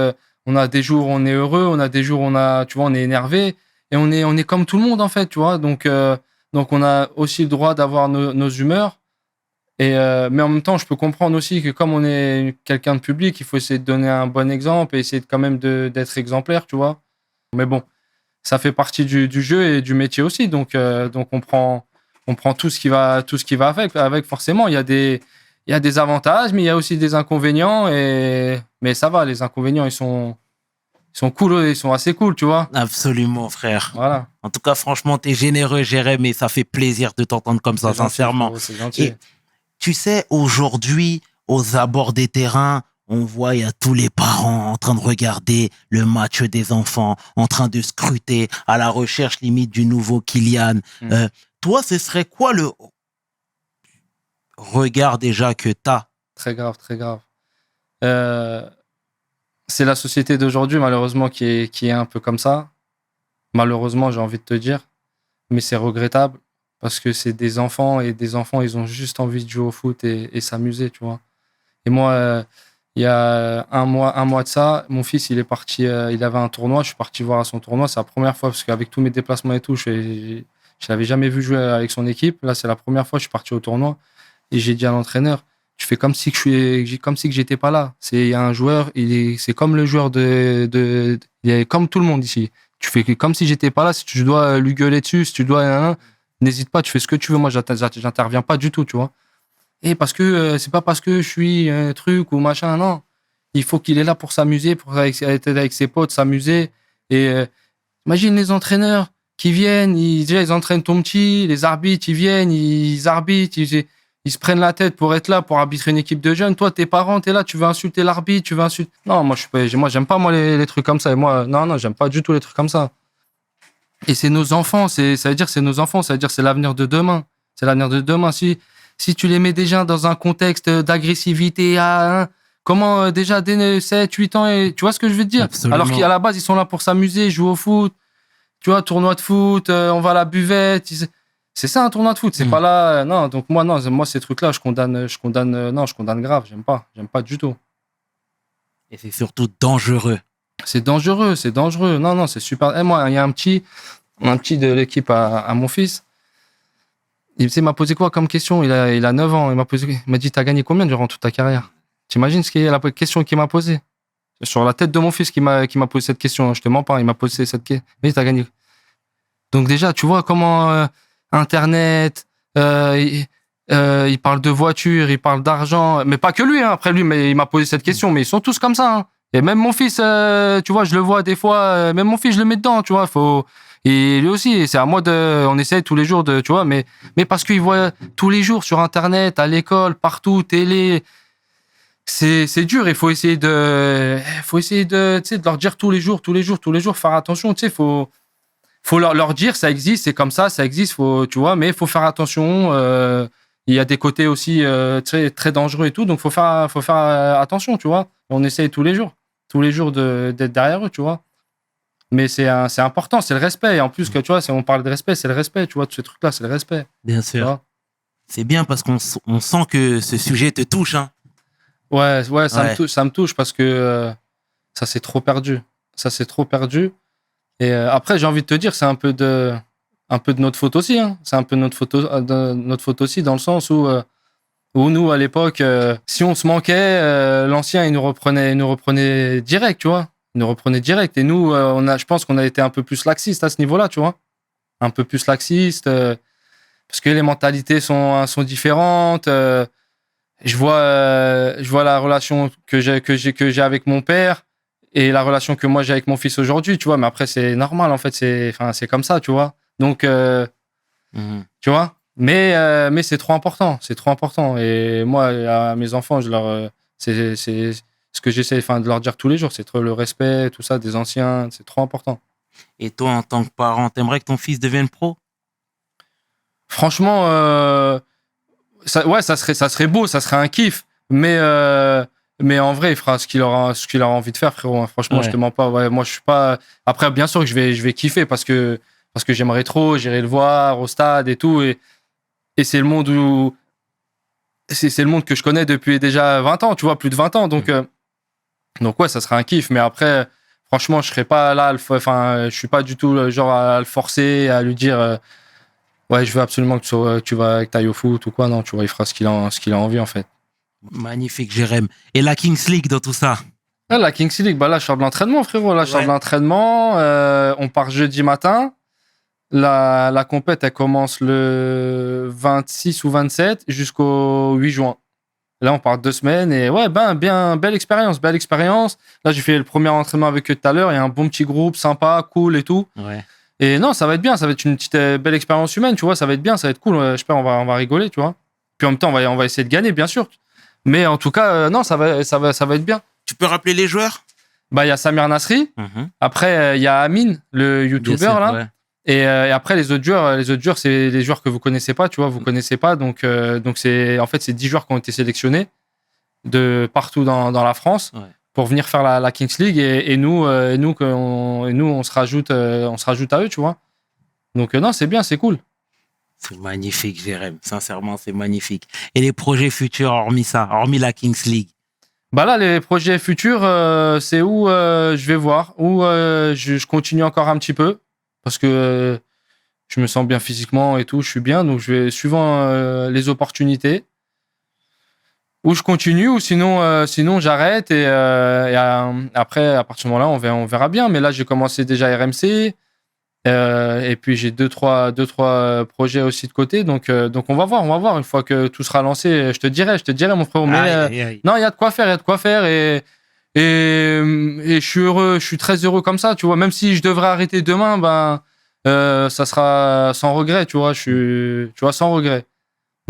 on a des jours où on est heureux, on a des jours où tu vois, on est énervé, et on est comme tout le monde, en fait, tu vois. Donc on a aussi le droit d'avoir nos humeurs. Mais en même temps, je peux comprendre aussi que comme on est quelqu'un de public, il faut essayer de donner un bon exemple et essayer quand même d'être exemplaire, tu vois. Mais bon, ça fait partie du jeu et du métier aussi. Donc on prend tout ce qui va avec forcément. Il y a des avantages, mais il y a aussi des inconvénients. Mais ça va, les inconvénients, ils sont cool, ils sont assez cool, tu vois. Absolument, frère. Voilà. En tout cas, franchement, t'es généreux, Jérém, et ça fait plaisir de t'entendre comme ça, C'est gentil, sincèrement. frérot, c'est gentil. Et tu sais, aujourd'hui, aux abords des terrains, on voit, il y a tous les parents en train de regarder le match des enfants, en train de scruter à la recherche limite du nouveau Kylian. Toi, ce serait quoi le regard déjà que t'as? Très grave, très grave. C'est la société d'aujourd'hui, malheureusement, qui est un peu comme ça. Malheureusement, j'ai envie de te dire. Mais c'est regrettable parce que c'est des enfants et des enfants, ils ont juste envie de jouer au foot et s'amuser, tu vois. Et moi, il y a un mois de ça, mon fils, il est parti, il avait un tournoi, je suis parti voir à son tournoi. C'est la première fois parce qu'avec tous mes déplacements et tout, je l'avais jamais vu jouer avec son équipe. Là, c'est la première fois que je suis parti au tournoi et j'ai dit à l'entraîneur, tu fais comme si que j'étais pas là. C'est un joueur, c'est comme le joueur il est comme tout le monde ici. Tu fais comme si j'étais pas là. Si tu dois lui gueuler dessus, si tu dois, n'hésite pas, tu fais ce que tu veux. Moi, j'interviens pas du tout, tu vois. Et parce que c'est pas parce que je suis un truc ou machin, non. Il faut qu'il est là pour s'amuser, pour être avec ses potes, s'amuser. Et imagine les entraîneurs qui viennent, déjà ils entraînent ton petit, les arbitres, ils viennent, ils arbitrent. Ils se prennent la tête pour être là, pour arbitrer une équipe de jeunes. Toi, tes parents, t'es là, tu veux insulter l'arbitre, tu veux insulter... Non, moi, j'aime pas, moi, les trucs comme ça. Et moi, non, j'aime pas du tout les trucs comme ça. Et c'est nos enfants, ça veut dire c'est nos enfants, ça veut dire c'est l'avenir de demain. C'est l'avenir de demain. Si tu les mets déjà dans un contexte d'agressivité, comment déjà dès 7, 8 ans, et, tu vois ce que je veux te dire? Absolument. Alors qu'à la base, ils sont là pour s'amuser, jouer au foot, tu vois, tournoi de foot, on va à la buvette. C'est ça un tournoi de foot, c'est pas là. Non, donc moi, ces trucs-là, je condamne grave, j'aime pas du tout. Et c'est surtout dangereux. C'est dangereux. Non, c'est super. Et moi, il y a un petit de l'équipe à mon fils. Il m'a posé quoi comme question? Il a 9 ans. Il m'a dit, t'as gagné combien durant toute ta carrière? T'imagines la question qu'il m'a posée? Sur la tête de mon fils qui m'a posé cette question. Je te mens pas, il m'a posé cette question. Mais t'as gagné. Donc déjà, tu vois comment Internet, il parle de voiture, il parle d'argent. Mais pas que lui, hein. Après lui, mais il m'a posé cette question. Mais ils sont tous comme ça, hein. Et même mon fils, tu vois, je le vois des fois, même mon fils, je le mets dedans, tu vois, et lui aussi, c'est à moi on essaye tous les jours tu vois, mais parce qu'il voit tous les jours sur Internet, à l'école, partout, télé, c'est dur, il faut essayer de, tu sais, de leur dire tous les jours, faire attention, tu sais, faut leur dire, ça existe, c'est comme ça existe, tu vois, mais il faut faire attention, il y a des côtés aussi très, très dangereux et tout, donc faut faire attention, tu vois, on essaye tous les jours d'être derrière eux, tu vois. Mais c'est important, c'est le respect. Et en plus, que tu vois, si on parle de respect, c'est le respect, tu vois, de ce truc-là, c'est le respect. Bien sûr. C'est bien parce qu'on sent que ce sujet te touche, hein. Ouais, ça me touche parce que ça s'est trop perdu. Et après, j'ai envie de te dire, c'est un peu de notre faute aussi, hein. C'est un peu notre faute aussi, dans le sens où nous, à l'époque, si on se manquait, l'ancien, il nous reprenait direct, tu vois. Il nous reprenait direct. Et nous, je pense qu'on a été un peu plus laxiste à ce niveau-là, tu vois. Un peu plus laxiste, parce que les mentalités sont différentes. Je vois la relation que j'ai avec mon père et la relation que moi j'ai avec mon fils aujourd'hui, tu vois. Mais après, c'est normal, en fait. C'est comme ça, tu vois. Donc, tu vois. Mais c'est trop important. Et moi, à mes enfants, c'est ce que j'essaie de leur dire tous les jours, c'est le respect, tout ça, des anciens, c'est trop important. Et toi, en tant que parent, t'aimerais que ton fils devienne pro? Franchement, ça serait beau, ça serait un kiff. Mais en vrai, il fera ce qu'il aura envie de faire, frérot. Franchement, ouais. Je te mens pas. Ouais, moi, je suis pas. Après, bien sûr que je vais kiffer parce que j'aimerais trop, j'irai le voir au stade et tout. Et c'est le monde où. C'est le monde que je connais depuis déjà 20 ans, tu vois, plus de 20 ans. Donc ouais, ça serait un kiff. Mais après, franchement, je serais pas là. Je suis pas du tout le genre à le forcer, à lui dire ouais, je veux absolument que tu ailles au foot ou quoi. Non, tu vois, il fera ce qu'il a envie, en fait. Magnifique, Jérém. Et la Kings League dans tout ça? La Kings League, là, je sors de l'entraînement, frérot. Là, je sors de l'entraînement. On part jeudi matin. La compète, elle commence le 26 ou 27 jusqu'au 8 juin. Là, on part 2 semaines et ouais, bien, belle expérience. Là, j'ai fait le premier entraînement avec eux tout à l'heure. Il y a un bon petit groupe, sympa, cool et tout. Ouais. Et non, ça va être bien. Ça va être une petite belle expérience humaine, tu vois. Ça va être bien, ça va être cool. J'espère on va rigoler, tu vois. Puis en même temps, on va essayer de gagner, bien sûr. Mais en tout cas, non, ça va être bien. Tu peux rappeler les joueurs? Il y a Samir Nasri. Après, il y a Amine, le YouTuber, là. Ouais. Et après, les autres joueurs, c'est les joueurs que vous connaissez pas, tu vois, connaissez pas. Donc c'est 10 joueurs qui ont été sélectionnés de partout dans la France pour venir faire la Kings League. Et nous, on se rajoute à eux, tu vois. Donc non, c'est bien, c'est cool. C'est magnifique, Jérém. Sincèrement, c'est magnifique. Et les projets futurs, hormis la Kings League? Là, les projets futurs, c'est où je vais voir, où je continue encore un petit peu. Parce que je me sens bien physiquement et tout, je suis bien. Donc, je vais suivant les opportunités. Ou je continue, ou sinon j'arrête. Et après, à partir de ce moment-là, on verra bien. Mais là, j'ai commencé déjà RMC. Et puis, j'ai deux, trois projets aussi de côté. Donc on va voir. Une fois que tout sera lancé, je te dirai, mon frère. Mais non, il y a de quoi faire. Et je suis heureux, je suis très heureux comme ça, tu vois. Même si je devrais arrêter demain, ça sera sans regret, tu vois. Sans regret.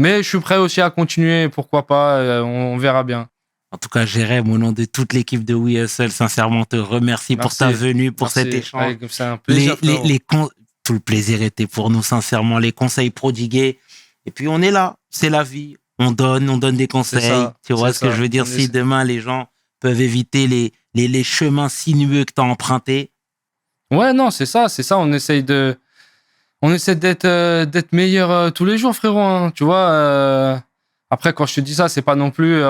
Mais je suis prêt aussi à continuer, pourquoi pas, on verra bien. En tout cas, Jérém, au nom de toute l'équipe de We Hustle, sincèrement, te remercie pour ta venue, pour cet échange. C'est un plaisir. Tout le plaisir était pour nous, sincèrement. Les conseils prodigués. Et puis, on est là. C'est la vie. On donne des conseils. Tu vois ce que je veux dire? Si demain, les gens peuvent éviter les chemins sinueux que tu as empruntés. Ouais, non, c'est ça. On essaie d'être meilleur tous les jours, frérot. Hein, tu vois, après, quand je te dis ça, c'est pas non plus...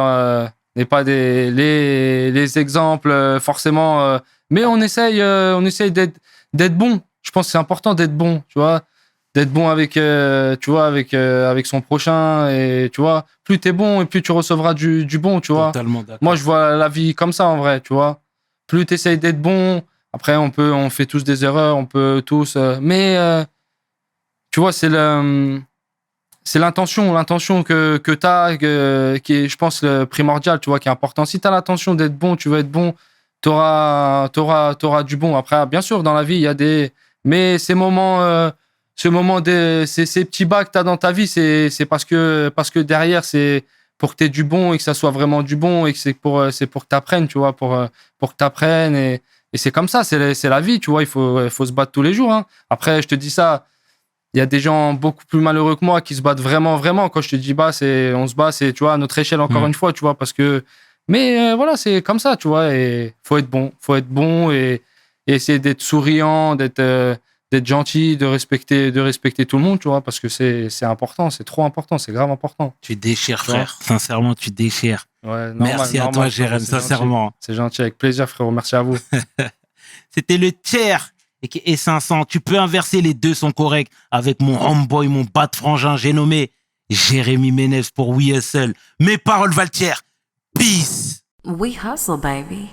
n'est pas les exemples forcément, mais on essaye d'être bon. Je pense que c'est important d'être bon, tu vois, d'être bon avec son prochain, et tu vois, plus t'es bon et plus tu recevras du bon, tu vois. Totalement d'accord. Moi, je vois la vie comme ça en vrai, tu vois. Plus t'essayes d'être bon, après on fait tous des erreurs, on peut tous, mais tu vois, c'est l'intention que tu as, qui est, je pense, le primordial, tu vois, qui est important. Si tu as l'intention d'être bon, tu veux être bon, tu auras du bon. Après, bien sûr, dans la vie, il y a des... Mais ces petits bas que tu as dans ta vie, c'est parce que derrière, c'est pour que tu aies du bon et que ça soit vraiment du bon et que c'est pour que tu apprennes, tu vois, pour que tu apprennes. Et c'est comme ça, c'est la vie, tu vois, il faut se battre tous les jours. Hein. Après, je te dis ça, il y a des gens beaucoup plus malheureux que moi qui se battent vraiment, vraiment. Quand je te dis on se bat, c'est, tu vois, à notre échelle encore une fois, tu vois, parce que... Mais voilà, c'est comme ça, tu vois, et faut être bon et essayer d'être souriant, d'être gentil, de respecter tout le monde, tu vois, parce que c'est important, c'est trop important, c'est grave important. Tu déchires, frère. Sincèrement, tu déchires. Ouais, merci à toi, Jérém, sincèrement. C'est gentil, avec plaisir, frérot. Merci à vous. C'était le tiers et 500. Tu peux inverser, les deux sont corrects. Avec mon homeboy, mon bat de frangin, j'ai nommé Jérémy Ménez pour We Hustle. Mes paroles valent tiers. Peace. We hustle, baby.